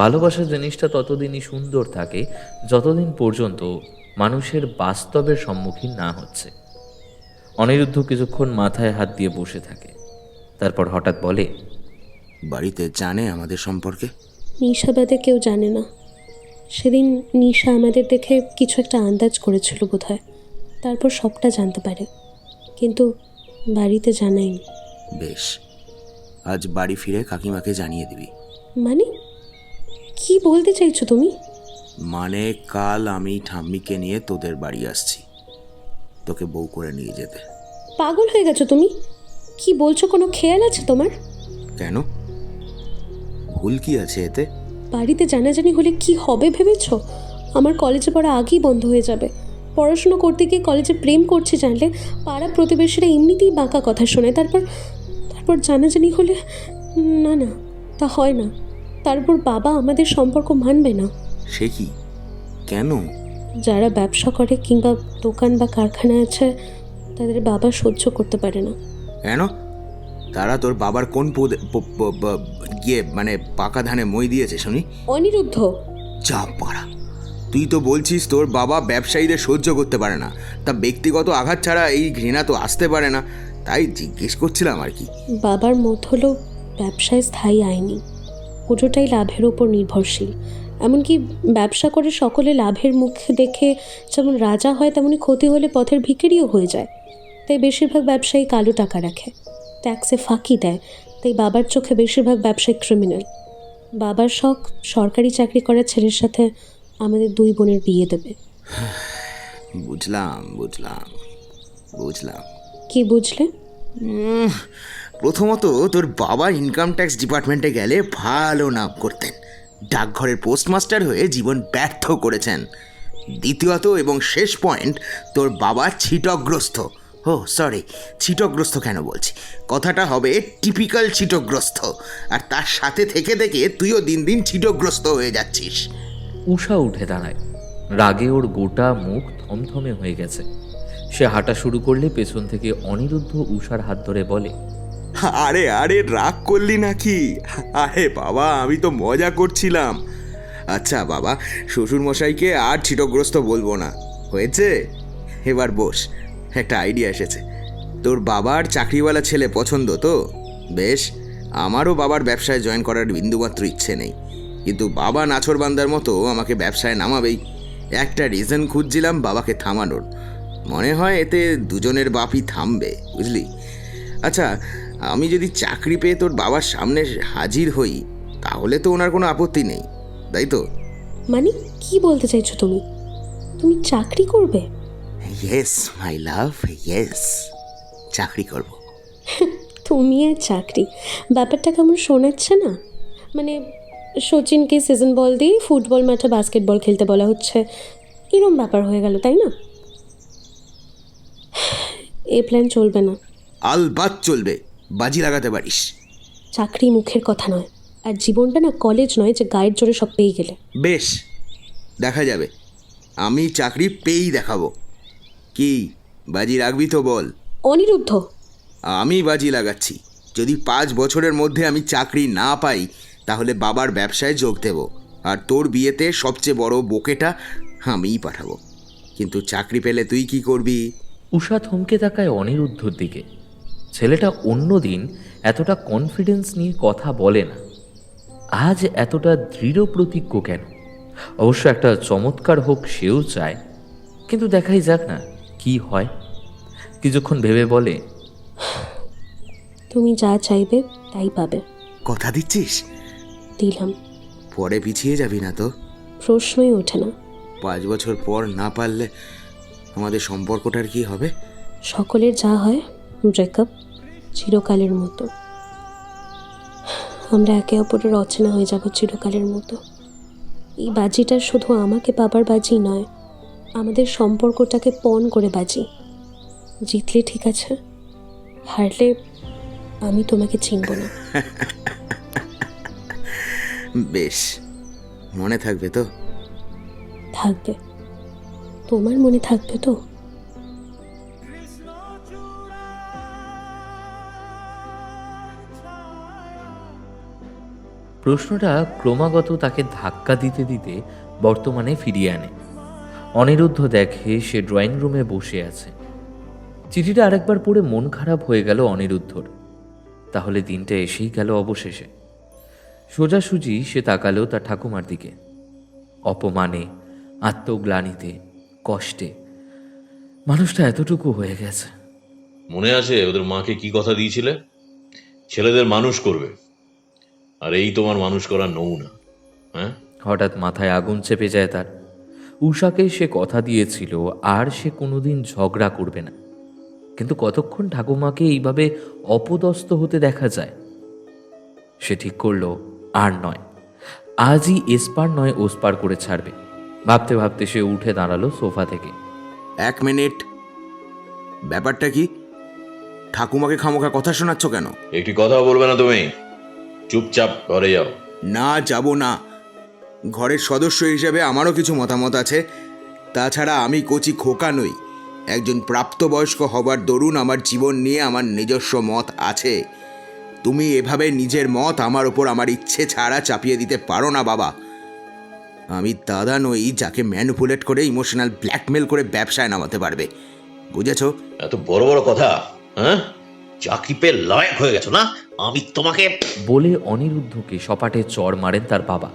ভালোবাসা জিনিসটা ততদিনই সুন্দর থাকে যতদিন পর্যন্ত মানুষের বাস্তবের সম্মুখীন না হচ্ছে। অনিরুদ্ধ কিছুক্ষণ মাথায় হাত দিয়ে বসে থাকে, তারপর হঠাৎ বলে, বাড়িতে জানে আমাদের সম্পর্কে? নিশা বাদে কেউ জানে না। সেদিন নিশা আমাদের দেখে কিছু একটা আন্দাজ করেছিল বোধহয়, তারপর সবটা জানতে পারে, কিন্তু বাড়িতে জানায়নি। বেশ, আজ বাড়ি ফিরে কাকিমাকে জানিয়ে দিবি। মানে কি বলতে চাইছো তুমি? মানে কাল আমি ঠাম্মিকে নিয়ে তোদের বাড়ি আসছি, তোকে বউ করে নিয়ে যেতে। পাগল হয়ে গেছো তুমি? কি বলছো, কোনো খেয়াল আছে তোমার? কেন, ভুল কি আছে এতে? বাড়িতে জানাজানি হলে কি হবে ভেবেছ? আমার কলেজে পড়া আগেই বন্ধ হয়ে যাবে। পড়াশুনো করতে গিয়ে কলেজে প্রেম করছি জানলে পাড়া প্রতিবেশীরা এমনিতেই বাঁকা কথা শোনে। তারপর জানাজানি হলে না না, তা হয় না। তারপর বাবা আমাদের সম্পর্ক মানবে না। সে কি? কেন? যারা ব্যবসা করে কিংবা দোকান বা কারখানা আছে তাদের বাবা সহ্য করতে পারে না। কেন? তারা তোর বাবার কোন গিয়ে মানে পাকা ধানে মই দিয়েছে শুনি? অনিরুদ্ধ, যা পারা, তুই তো বলছিস তোর বাবা ব্যবসায়ীদের সহ্য করতে পারে না, তা ব্যক্তিগত আঘাত ছাড়া এই ঘৃণা তো আসতে পারে না, তাই জিজ্ঞেস করছিলাম আর কি। বাবার মত হলো ব্যবসায় স্থায়ী আয়নি, পুরোটাই লাভের উপর নির্ভরশীল। এমনকি ব্যবসা করে সকলে লাভের মুখ দেখে যেমন রাজা হয়, তেমনি ক্ষতি হলে পথের ভিখারিও হয়ে যায়। তাই বেশিরভাগ ব্যবসায়ী কালো টাকা রাখে, ট্যাক্সে ফাঁকি দেয়। তাই বাবার চোখে বেশিরভাগ ব্যবসায়ী ক্রিমিনাল। বাবার শখ সরকারি চাকরি করা ছেলের সাথে আমাদের 2 বোনের বিয়ে দেবে। বুঝলাম বুঝলাম বুঝলাম। কি বুঝলে? প্রথমত তোর বাবা ইনকাম ট্যাক্স ডিপার্টমেন্টে গেলে ভালো নাম করতেন, ডাকঘরের পোস্টমাস্টার হয়ে জীবন ব্যর্থ করেছেন। দ্বিতীয়ত এবং শেষ পয়েন্ট, তোর বাবা ছিটকগ্রস্ত। ও সরি, ছিটকগ্রস্ত কেন বলছি, কথাটা হবে টিপিক্যাল ছিটকগ্রস্ত। আর তার সাথে থেকে থেকে তুইও দিন দিন ছিটকগ্রস্ত হয়ে যাচ্ছিস। উষা উঠে দাঁড়ায়। রাগে ওর গোটা মুখ থমথমে হয়ে গেছে। সে হাঁটা শুরু করলে পেছন থেকে অনিরুদ্ধ উষার হাত ধরে বলে, আরে আরে রাগ করলি নাকি? আরে বাবা, আমি তো মজা করছিলাম। আচ্ছা বাবা, শ্বশুরমশাইকে আর ছিটগ্রস্ত বলবো না, হয়েছে? এবার বস, একটা আইডিয়া এসেছে। তোর বাবার চাকরিওয়ালা ছেলে পছন্দ তো? বেশ, আমারও বাবার ব্যবসায় জয়েন করার বিন্দুমাত্র ইচ্ছে নেই, কিন্তু বাবা নাছোড়বান্দার মতো আমাকে ব্যবসায় নামাবেই। একটা রিজন খুঁজছিলাম বাবাকে থামানোর, মনে হয় এতে দুজনের বাপই থামবে, বুঝলি? আচ্ছা, আমি যদি চাকরি পেয়ে তোর বাবার সামনে হাজির হই, তাহলে তো ওনার কোনো আপত্তি নেই, তাই তো? মানে কি বলতে চাইছো তুমি? তুমি চাকরি করবে? ইয়েস মাই লাভ, ইয়েস, চাকরি করব। তুমি আর চাকরি, ব্যাপারটা কেমন শোনাচ্ছে না? মানে সচিনকে সিজন বল দিয়ে ফুটবল মাঠে বাস্কেটবল খেলতে বলা হচ্ছে, এরম ব্যাপার হয়ে গেল, তাই না? এই প্ল্যান চলবে না। আলবাত চলবে, বাজি লাগাতে পারিস। চাকরি মুখের কথা নয়, আর জীবনটা না কলেজ নয় যে গায়ের জোরে সব পেয়ে গেলে। বেশ, দেখা যাবে, আমি চাকরি পেয়েই দেখাবো। কি বাজি রাখবি তো বল? অনিরুদ্ধ, আমি বাজি লাগাচ্ছি, যদি 5 বছরের মধ্যে আমি চাকরি না পাই, তাহলে বাবার ব্যবসায় যোগ দেব, আর তোর বিয়েতে সবচেয়ে বড় বোকেটা আমিই পাঠাবো। কিন্তু চাকরি পেলে তুই কি করবি? উষা থমকে তাকায় অনিরুদ্ধর দিকে। ছেলেটা অন্যদিন এতটা কনফিডেন্স নিয়ে কথা বলে না, আজ এতটা দৃঢ় প্রতিজ্ঞ কেন? অবশ্য একটা চমৎকার হোক সেও চায়, কিন্তু দেখাই যাক না কি হয়। কিছুক্ষণ ভেবে বলে, তুমি যা চাইবে তাই পাবে। কথা দিচ্ছিস? দিলাম। পরে পিছিয়ে যাবি না তো? প্রশ্নই ওঠে না। 5 বছর পর না পারলে আমাদের সম্পর্কটার কি হবে? সকলের যা হয়, ব্রেকআপ, চিরকালের মতো। আমরা একে অপরের অচেনা হয়ে যাব চিরকালের মতো। এই বাজিটা শুধু আমাকে পাবার বাজি নয়, আমাদের সম্পর্কটাকে পণ করে বাজি। জিতলে ঠিক আছে, হারলে আমি তোমাকে চিনব না। বেশ, মনে থাকবে তো? থাকবে। তোমার মনে থাকবে তো? প্রশ্নটা ক্রমাগত তাকে ধাক্কা দিতে দিতে বর্তমানে ফিরিয়ে আনে। অনিরুদ্ধ দেখে সে ড্রয়িং রুমে বসে আছে। চিঠিটা আরেকবার পড়ে মন খারাপ হয়ে গেল অনিরুদ্ধর। তাহলে দিনটা এসেই গেল অবশেষে। সোজাসুজি সে তাকালো তার ঠাকুমার দিকে। অপমানে, আত্মগ্লানিতে, কষ্টে মানুষটা এতটুকু হয়ে গেছে। মনে আছে ওদের মাকে কি কথা দিয়েছিলে? ছেলেদের মানুষ করবে, আর এই তোমার মানুষ করা নমুনা। হ্যাঁ, হঠাৎ মাথায় আগুন চেপে যায় তার। উষাকে সে কথা দিয়েছিল আর সে কোনোদিন ঝগড়া করবে না, কিন্তু কতক্ষণ ঠাকুমাকে এইভাবে অপদস্থ হতে দেখা যায়? সে ঠিক করলো আর নয়, আজই এসপার নয় ওসপার করে ছাড়বে। ভাবতে ভাবতে সে উঠে দাঁড়ালো সোফা থেকে। 1 মিনিট, ব্যাপারটা কি? ঠাকুমাকে খামোখা কথা শোনাচ্ছ কেন? একটি কথা বলবে না তুমি? চুপচাপ ঘরে যাও। না, যাব না। ঘরের সদস্য হিসেবে আমারও কিছু মতামত আছে। তাছাড়া আমি কচি খোকা নই। একজন প্রাপ্তবয়স্ক হবার দরুন আমার জীবন নিয়ে আমার নিজস্ব মত আছে। তুমি এভাবে নিজের মত আমার ওপর আমার ইচ্ছে ছাড়া চাপিয়ে দিতে পারো না বাবা। আমি দাদা নই যাকে ম্যানিপুলেট করে ইমোশনাল ব্ল্যাকমেল করে ব্যবসায় নামাতে পারবে, বুঝেছো? এত বড় বড় কথা, হ্যাঁ? চাকরিপে লায়ক হয়ে গেছো না? আমি তোমাকে বলে অনিরুদ্ধকে সপাটে চড় মারেন তার বাবা।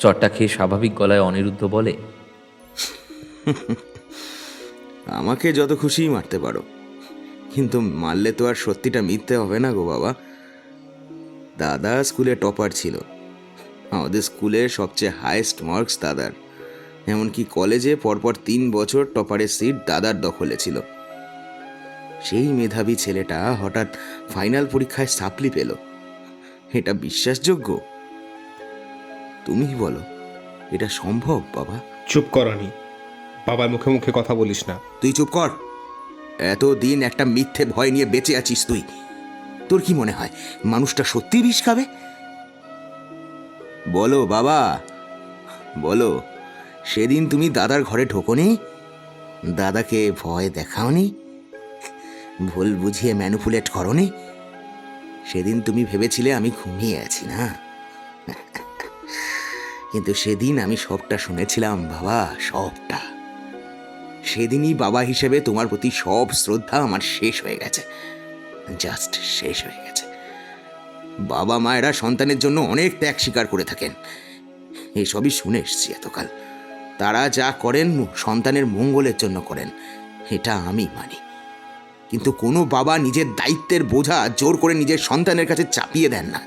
চড়টা খেয়ে স্বাভাবিক গলায় অনিরুদ্ধ বলে, আমাকে যত খুশিই মারতে পারো, কিন্তু মারলে তো আর সত্যিটা মিথ্যে হবে না গো বাবা। দাদা স্কুলে টপার ছিল। আমাদের স্কুলে সবচেয়ে হাইয়েস্ট মার্কস দাদার। এমনকি কলেজে পরপর 3 বছর টপারের সিট দাদার দখলে ছিল। সেই মেধাবী ছেলেটা হঠাৎ ফাইনাল পরীক্ষায় সাপ্লি পেল। এটা বিশ্বাসযোগ্য? তুমি বলো, এটা সম্ভব বাবা? চুপ করনি, বাবার মুখে মুখে কথা বলিস না। তুই চুপ কর। এতদিন একটা মিথ্যে ভয় নিয়ে বেঁচে আছিস তুই। তোর কি মনে হয় মানুষটা সত্যি বিষ খাবে? বলো বাবা, বলো, সেদিন তুমি দাদার ঘরে ঢোকোনি? দাদাকে ভয় দেখাওনি? ভুল বুঝিয়ে ম্যানিপুলেট করনি? সেদিন তুমি ভেবেছিলে আমি ঘুমিয়ে আছি না? কিন্তু সেদিন আমি সবটা শুনেছিলাম বাবা, সবটা। সেদিনই বাবা হিসেবে তোমার প্রতি সব শ্রদ্ধা আমার শেষ হয়ে গেছে, জাস্ট শেষ হয়ে গেছে। বাবা মায়েরা সন্তানের জন্য অনেক ত্যাগ স্বীকার করে থাকেন, এসবই শুনে এসছি এতকাল। তারা যা করেন সন্তানের মঙ্গলের জন্য করেন, এটা আমি মানি। কিন্তু কোনো বাবা নিজের দায়িত্বের বোঝা জোর করে নিজের সন্তানের কাছে চাপিয়ে দেন না।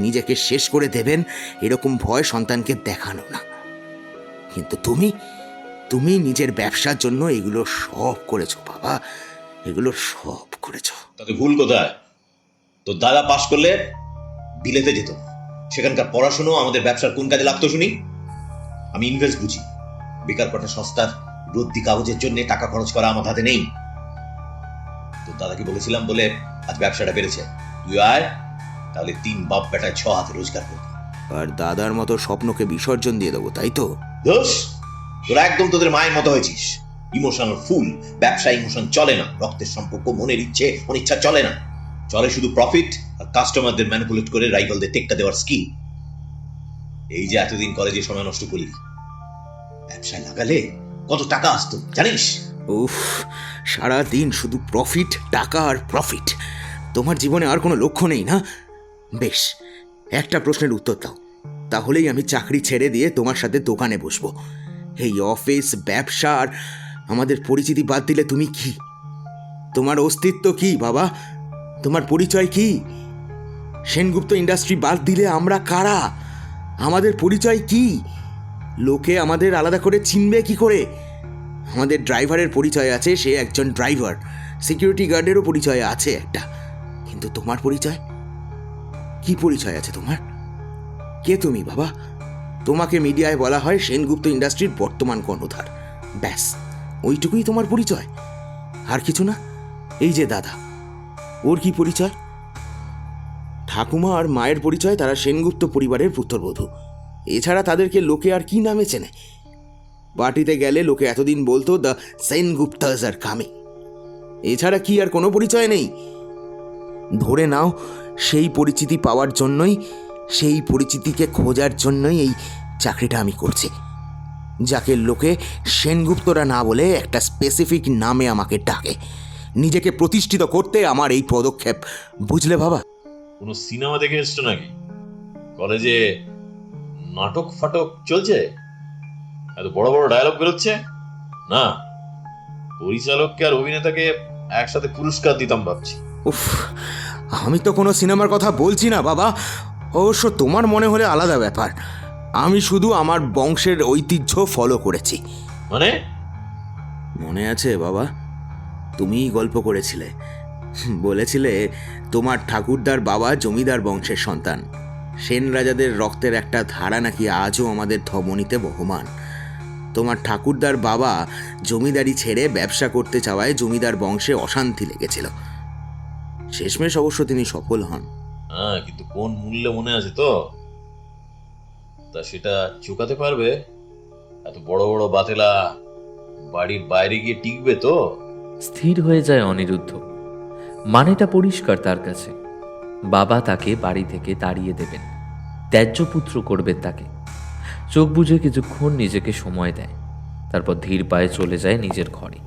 নিজেকে শেষ করে দেবেন এরকম ভয় সন্তানকে দেখানো না। কিন্তু তুমি নিজের ব্যবসার জন্য এগুলো সব করেছো বাবা, এগুলো সব করেছো। তাতে ভুল কোথায়? তো দাদা পাশ করলে বিলেতে যেত, সেখানকার পড়াশুনো আমাদের ব্যবসার কোন কাজে লাগতো শুনি? আমি ইনভেস্ট বুঝি। বেকার কটা সস্তার রদ্দি কাগজের জন্য টাকা খরচ করা আমার হাতে নেই। তো দাদাকে বলেছিলাম বলে আজ ব্যবসাটা বেড়েছে। তুই আয়, তাহলে 3 বাপ বেটায় 6 হাতে রোজগার করবি। আর দাদার মতো স্বপ্নকে বিসর্জন দিয়ে দেবো, তাই তো? দোষ, তোরা একদম তোদের মায়ের মতো হয়েছিস। Emotional fool. ব্যবসা ইমোশন চলে না। রক্তের সম্পর্ক, মনের ইচ্ছে অনিচ্ছা চলে না। চলে শুধু প্রফিট আর কাস্টমারদের ম্যানিপুলেট করে রাইভালদের টেক্কা দেওয়ার স্কিল। এই যে এতদিন কলেজে সময় নষ্ট করলি, ব্যবসায় লাগালে কত টাকা আসতো জানিস? উফ, সারাদিন শুধু প্রফিট, টাকা আর প্রফিট। তোমার জীবনে আর কোনো লক্ষ্য নেই না? বেশ, একটা প্রশ্নের উত্তর দাও, তাহলেই আমি চাকরি ছেড়ে দিয়ে তোমার সাথে দোকানে বসবো। এই অফিস, ব্যবসা আর আমাদের পরিচিতি বাদ দিলে তুমি কি? তোমার অস্তিত্ব কি বাবা? তোমার পরিচয় কি? সেনগুপ্ত ইন্ডাস্ট্রি বাদ দিলে আমরা কারা? আমাদের পরিচয় কি? লোকে আমাদের আলাদা করে চিনবে কি করে? আমাদের ড্রাইভারের পরিচয় আছে, সে একজন ড্রাইভার। সিকিউরিটি গার্ডেরও পরিচয় আছে একটা। কিন্তু তোমার পরিচয় কি? পরিচয় আছে তোমার? কে তুমি বাবা? তোমাকে মিডিয়ায় বলা হয় সেনগুপ্ত ইন্ডাস্ট্রির বর্তমান কর্ণধার। ব্যাস, ওইটুকুই তোমার পরিচয়, আর কিছু না? এই যে দাদা, ওর কি পরিচয়? ঠাকুমা আর মায়ের পরিচয় তারা সেনগুপ্ত পরিবারের পুত্রবধূ। এছাড়া তাদেরকে লোকে আর কি নামে চেনে? পার্টিতে গেলে লোকে এতদিন বলতো দ্য সেনগুপ্তাস আর কামিং। এছাড়া কি আর কোনো পরিচয় নেই? ধরে নাও সেই পরিচিতি পাওয়ার জন্যই, সেই পরিচিতিকে খোঁজার জন্যই এই চাকরিটা আমি করছি, যাকে লোকে সেনগুপ্তরা না বলে একটা স্পেসিফিক নামে আমাকে ডাকে। নিজেকে প্রতিষ্ঠিত করতে আমার এই পদক্ষেপ, বুঝলে বাবা? কোনো সিনেমা দেখে এসছো নাকি? কলেজে নাটক ফাটক চলছে? এত বড় বড় ডায়লগ বেরোচ্ছে না? পরিচালককে আর অভিনেতাকে একসাথে পুরস্কার দিতাম ভাবছি। উফ, আমি তো কোনো সিনেমার কথা বলছি না বাবা। অবশ্য তোমার মনে হলে আলাদা ব্যাপার। আমি শুধু আমার বংশের ঐতিহ্য ফলো করেছি। মানে? মনে আছে বাবা, তুমিই গল্প করেছিলে, বলেছিলে তোমার ঠাকুরদার বাবা জমিদার বংশের সন্তান। সেন রাজাদের রক্তের একটা ধারা নাকি আজও আমাদের ধমনীতে বহমান। তোমার ঠাকুরদার বাবা জমিদারি ছেড়ে ব্যবসা করতে চাওয়ায় জমিদার বংশে অশান্তি লেগেছিল। শেষমেশ অবশ্য তিনি সফল হন। হ্যাঁ, কিন্তু কোন মূল্যে মনে আছে তো? তা সেটা চুকাতে পারবে? এত বড় বড় বাতেলা বাড়ির বাইরে গিয়ে টিকবে তো? স্থির হয়ে যায় অনিরুদ্ধ। মানেটা পরিষ্কার তার কাছে। বাবা তাকে বাড়ি থেকে তাড়িয়ে দেবেন, ত্যায্য পুত্র করবেন তাকে। চোখ বুজে কিছুক্ষণ নিজেকে সময় দেয়, তারপর ধীর পায়ে চলে যায় নিজের ঘরে।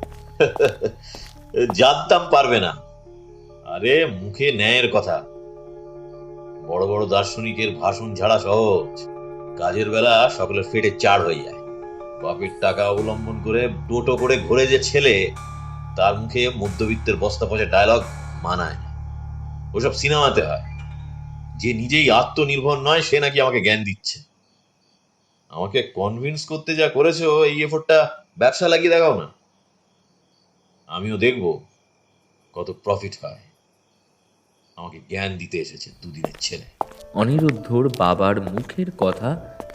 জানতাম পারবে না। আরে মুখে ন্যায়ের কথা। বড় বড় দার্শনিকের ভাষণ ঝাড়া সহজ, কাজের বেলা সকলের ফেটে চাড় হয়ে যায়। বাপের টাকা অবলম্বন করে টোটো করে ঘুরে যে ছেলে, তার মুখে মধ্যবিত্তের বস্তা পচা ডায়লগ মানায় না। ওসব সিনেমাতে হয়। যে নিজেই আত্মনির্ভর নয় সে নাকি আমাকে জ্ঞান দিচ্ছে। আমাকে কনভিন্স করতে যা করেছো, এই এফোর্টটা ব্যবসা লাগিয়ে দেখাও না। আমিও দেখব কত প্রফিট হয়। আমাকে জ্ঞান দিতে এসেছে দুদিনের ছেলে। অনিরুদ্ধর বাবার মুখের কথা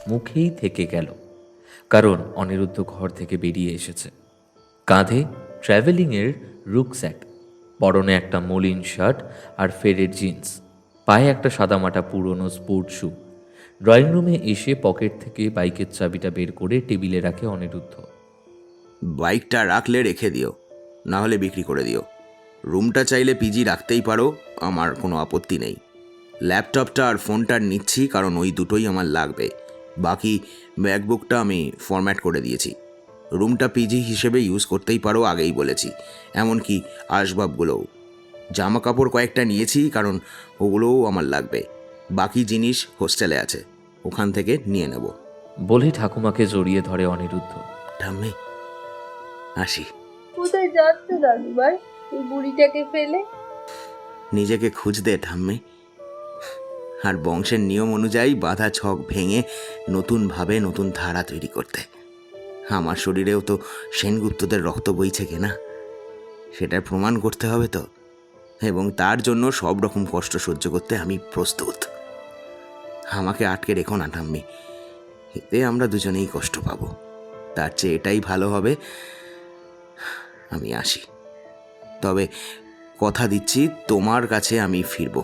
মুখেই থেকে গেল, কারণ অনিরুদ্ধ ঘর থেকে বেরিয়ে এসেছে। কাঁধে ট্র্যাভেলিংয়ের রুকস্যাক, পরনে একটা মলিন শার্ট আর ফেডেড জিন্স, পায়ে একটা সাদামাটা পুরনো স্পোর্ট শু। ড্রয়িং রুমে এসে পকেট থেকে বাইকের চাবিটা বের করে টেবিলে রাখে অনিরুদ্ধ। বাইকটা রাখলে রেখে দিও, না হলে বিক্রি করে দিও। রুমটা চাইলে পিজি রাখতেই পারো, আমার কোনো আপত্তি নেই। ল্যাপটপটা আর ফোনটা নিচ্ছি কারণ ওই দুটোই আমার লাগবে। বাকি ম্যাকবুকটা আমি ফরম্যাট করে দিয়েছি। রুমটা পিজি হিসেবে ইউজ করতেই পারো, আগেই বলেছি। এমনকি আসবাবগুলোও। জামা কাপড় কয়েকটা নিয়েছি কারণ ওগুলোও আমার লাগবে। বাকি জিনিস হোস্টেলে আছে, ওখান থেকে নিয়ে নেব। বলে ঠাকুমাকে জড়িয়ে ধরে অনিরুদ্ধ। ঠাম্মি, আসি। কোথায় যাচ্ছে দাদুভাই এই বুড়িটাকে ফেলে? নিজেকে খুঁজতে ঠাম্মি, আর বংশের নিয়ম অনুযায়ী বাঁধা ছক ভেঙে নতুনভাবে নতুন ধারা তৈরি করতে। আমার শরীরেও তো সেনগুপ্তদের রক্ত বইছে কিনা সেটার প্রমাণ করতে হবে তো, এবং তার জন্য সব রকম কষ্ট সহ্য করতে আমি প্রস্তুত। আমাকে আটকে রেখো না ঠাম্মি, এতে আমরা দুজনেই কষ্ট পাবো। তার চেয়ে এটাই ভালো হবে আমি আসি। তবে কথা দিচ্ছি, তোমার কাছে আমি ফিরব।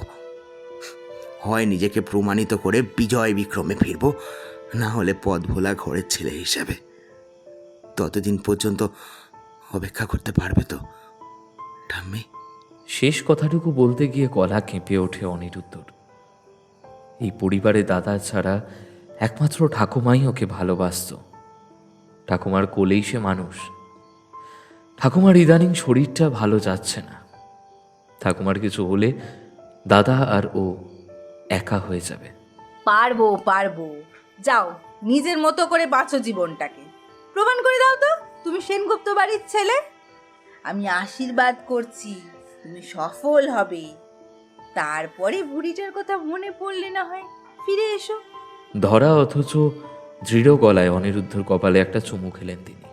হয় নিজেকে প্রমাণিত করে বিজয় বিক্রমে ফিরব, না হলে পথ ভোলা ঘরের ছেলে হিসাবে। ততদিন পর্যন্ত অপেক্ষা করতে পারবে তো ঠাম্মি? শেষ কথাটুকু বলতে গিয়ে গলা কেঁপে ওঠে অনিরুদ্ধর। এই পরিবারে দাদা ছাড়া একমাত্র ঠাকুমাই ওকে ভালোবাসত। ঠাকুমার কোলেই সে মানুষ। ঠাকুমার ইদানিং শরীরটা ভালো যাচ্ছে না। ঠাকুমার কিছু হলে দাদা আর ও একা হয়ে যাবে। পারবো পারবো, যাও নিজের মতো করে বাঁচো জীবনটাকে। প্রমাণ করে দাও তো তুমি সেনগুপ্ত বাড়ির ছেলে। আমি আশীর্বাদ করছি তুমি সফল হবে। তারপরে বুড়িটার কথা মনে পড়লে না হয় ফিরে এসো। ধরা অথচ দৃঢ় গলায় অনিরুদ্ধর কপালে একটা চুমু খেলেন তিনি।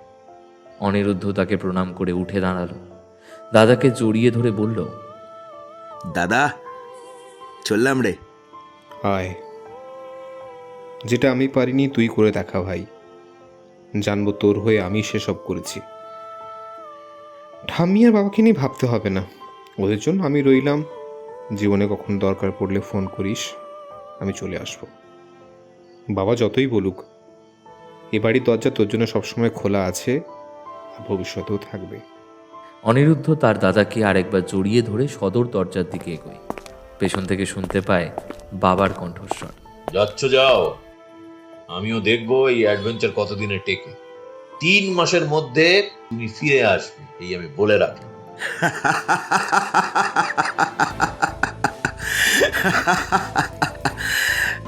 অনিরুদ্ধ তাকে প্রণাম করে উঠে দাঁড়ালো। দাদাকে জড়িয়ে ধরে বলল, দাদা চললাম রে। আয়, যেটা আমি পারিনি তুই করে দেখা ভাই। জানবো তোর হয়ে আমি সেসব করেছি। ঠাম্মি আর বাবাকে নিয়ে ভাবতে হবে না, ওদের জন্য আমি রইলাম। জীবনে কখন দরকার পড়লে ফোন করিস, আমি চলে আসব। বাবা যতই বলুক, এ বাড়ির দরজা তোর জন্য সবসময় খোলা আছে আর ভবিষ্যতেও থাকবে। অনিরুদ্ধ তার দাদাকে আরেকবার জড়িয়ে ধরে সদর দরজার দিকে এগোয়। পেছন থেকে শুনতে পায় বাবার কণ্ঠস্বর। যাচ্ছ যাও, আমিও দেখবো এই অ্যাডভেঞ্চার কতদিনে টেকে। 3 মাসের মধ্যে তুমি ফিরে আসবে, এই আমি বলে রাখি।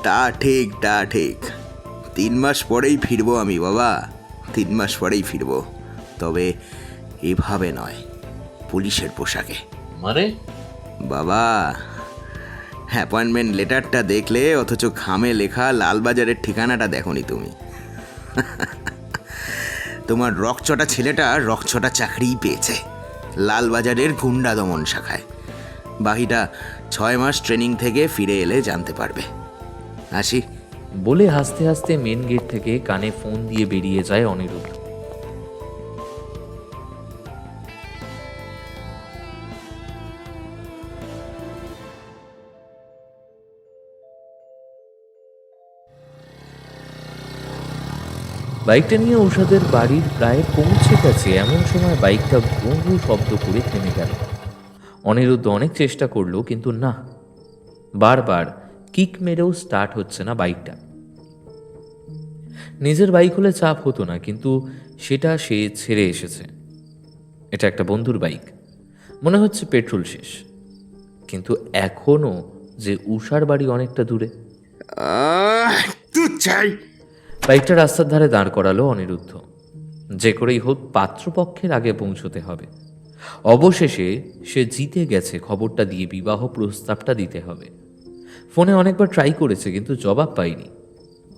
তা ঠিক, তা ঠিক। 3 মাস পরেই ফিরবো আমি বাবা, 3 মাস পরেই ফিরবো। তবে এভাবে নয়, পুলিশের পোশাকে। মানে? বাবা, অ্যাপয়েন্টমেন্ট লেটারটা দেখলে অথচ খামে লেখা লালবাজারের ঠিকানাটা দেখোনি তুমি। তোমার রকচটা ছেলেটা রকচটা চাকরিই পেয়েছে লালবাজারের গুন্ডা দমন শাখায়। বাকিটা 6 মাস ট্রেনিং থেকে ফিরে এলে জানতে পারবে। আসি। বলে হাসতে হাসতে মেন গেট থেকে কানে ফোন দিয়ে বেরিয়ে যায় অনিরুদ্ধ। বাইকটা নিয়ে উষাদের বাড়ির প্রায় পৌঁছে গেছে এমন সময় বাইকটা ঘু ঘু শব্দ করে থেমে গেল। অনিরুদ্ধ অনেক চেষ্টা করলো, কিন্তু না, বারবার কিক মেরেও স্টার্ট হচ্ছে না বাইকটা। নিজের বাইক হলে চাপ হতো না, কিন্তু সেটা সে ছেড়ে এসেছে। এটা একটা বন্ধুর বাইক, মনে হচ্ছে পেট্রোল শেষ, কিন্তু এখনো যে উষার বাড়ি অনেকটা দূরে। তুই চাই। বাইকটা রাস্তার ধারে দাঁড় করালো অনিরুদ্ধ। যে করেই হোক পাত্রপক্ষের আগে পৌঁছতে হবে। অবশেষে সে জিতে গেছে, খবরটা দিয়ে বিবাহ প্রস্তাবটা দিতে হবে। ফোনে অনেকবার ট্রাই করেছে, কিন্তু জবাব পায়নি।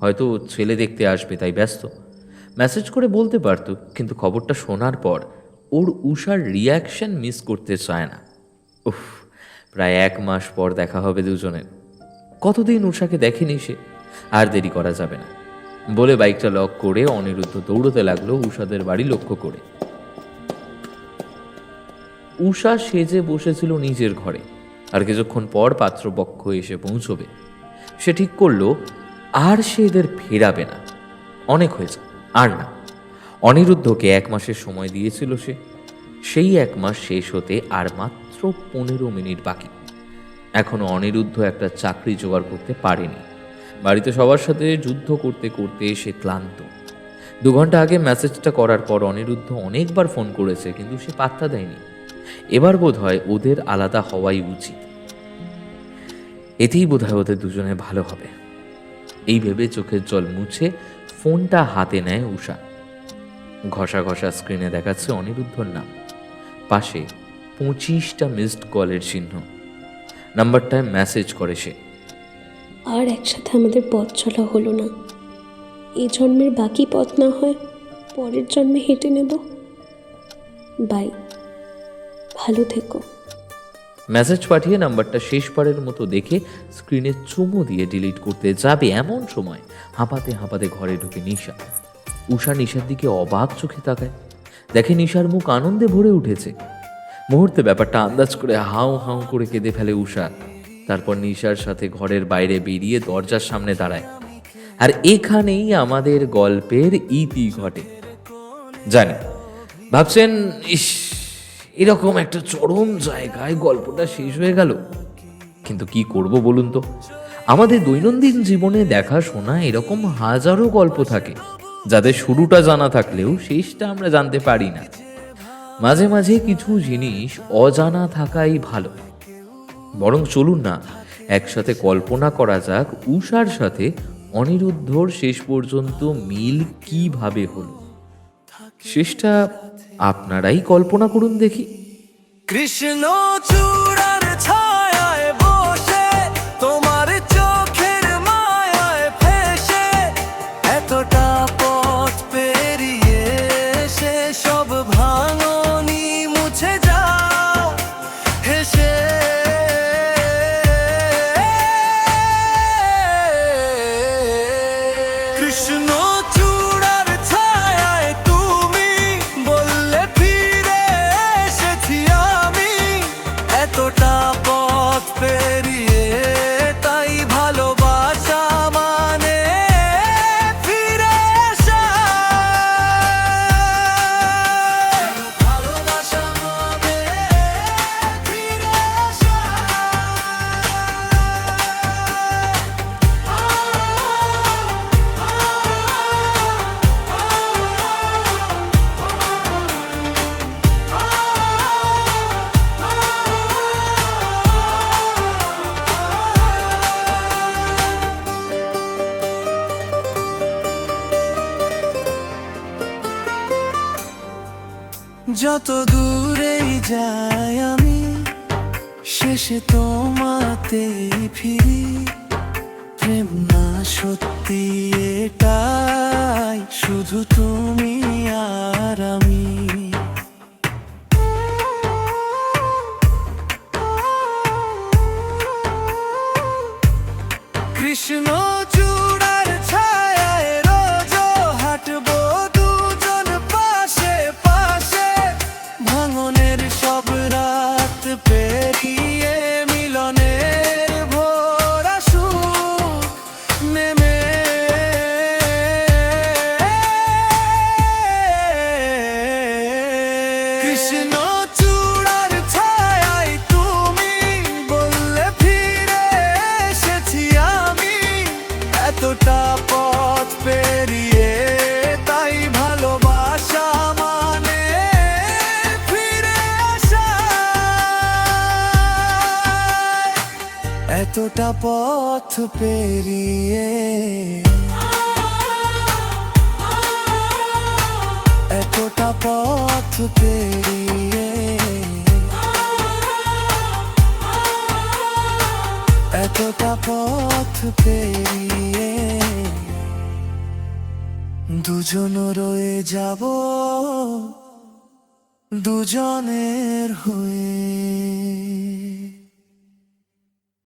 হয়তো ছেলে দেখতে আসবে তাই ব্যস্ত। মেসেজ করে বলতে পারত, কিন্তু খবরটা শোনার পর ওর উষার রিয়াকশন মিস করতে চায় না। উফ, প্রায় 1 মাস পর দেখা হবে দুজনের। কতদিন উষাকে দেখেনি সে, আর দেরি করা যাবে না বলে বাইকটা লক করে অনিরুদ্ধ দৌড়তে লাগলো উষাদের বাড়ি লক্ষ্য করে। উষা সেজে বসেছিল নিজের ঘরে, আর কিছুক্ষণ পর পাত্রপক্ষ এসে পৌঁছবে। সে ঠিক করলো আর সে এদের ফেরাবে না, অনেক হয়েছে, আর না। অনিরুদ্ধকে 1 মাসের সময় দিয়েছিল সে, সেই 1 মাস শেষ হতে আর মাত্র 15 মিনিট বাকি। এখনো অনিরুদ্ধ একটা চাকরি জোগাড় করতে পারেনি। বাড়িতে সবার সাথে যুদ্ধ করতে করতে সে ক্লান্ত। 2 ঘন্টা আগে মেসেজটা করার পর অনিরুদ্ধ অনেকবার ফোন করেছে, কিন্তু সে পাত্তা দেয়নি। এবার বোধহয় ওদের আলাদা হওয়াই উচিত, এতেই বোধহয় ওদের দুজনে ভালো হবে। এই ভেবে চোখের জল মুছে ফোনটা হাতে নেয় উষা। ঘষা ঘষা স্ক্রিনে দেখাচ্ছে অনিরুদ্ধর নাম, পাশে 25টা মিসড কলের চিহ্ন। নাম্বারটায় মেসেজ করে সে, আর একসাথে আমাদের পথ চলা হলো না। এই জন্মের বাকি পথ না হয় পরের জন্মে হেঁটে নেব। বাই, ভালো থেকো। মেসেজ পাঠিয়ে নাম্বারটা শেষবারের মতো দেখে স্ক্রিনে চুমু দিয়ে ডিলিট করতে যাবে এমন সময় হাঁপাতে হাঁপাতে ঘরে ঢুকে নিশা। উষা নিশার দিকে অবাক চোখে তাকায়, দেখে নিশার মুখ আনন্দে ভরে উঠেছে। মুহূর্তে ব্যাপারটা আন্দাজ করে হাউ হাউ করে কেঁদে ফেলে উষা। তারপর নিশার সাথে ঘরের বাইরে বেরিয়ে দরজার সামনে দাঁড়ায়। আর এখানেই আমাদের গল্পের ইতি ঘটে। জানি ভাবছেন, ইস, এরকম একটা চরম জায়গায় গল্পটা শেষ হয়ে গেল। কিন্তু কি করব বলুন তো, আমাদের দৈনন্দিন জীবনে দেখা শোনা এরকম হাজারো গল্প থাকে, যাদের শুরুটা জানা থাকলেও শেষটা আমরা জানতে পারি না। মাঝে মাঝে কিছু জিনিস অজানা থাকাই ভালো। বরং চলুন না একসাথে কল্পনা করা যাক উষার সাথে অনিরুদ্ধর শেষ পর্যন্ত মিল কিভাবে হলো। শেষটা আপনারাই কল্পনা করুন দেখি। কৃষ্ণ চূড়ার ছায়ায় বসে তোমার চোখের মায়ায় ফেসে এতটা পথ পেরিয়ে সে সব ভাঙনি মুছে যাও হেসে। কৃষ্ণ চূড়ার ছায়ায় তুমি বললে ফিরে এসেছি আমি, এতটা পথ পেরিয়ে তাই ভালোবাসা মানে ফিরে আসা। ভালোবাসা মানে ফিরে আসা। যত দূরেই যাই আমি শেষে তোমাতেই ফিরি। প্রেম না সত্যি এটাই, শুধু তুমি আর আমি। কৃষ্ণ কৃষ্ণ চূড়ার ছায়ায় তুমি বললে ফিরে এসেছি আমি এতটা পথ পেরিয়ে তাই ভালোবাসা মানে ফিরে আসা এতটা পথ পেরিয়ে এতটা পথ পেরিয়ে এতটা পথ পেরিয়ে দুজন রয়ে যাব দুজনের হয়ে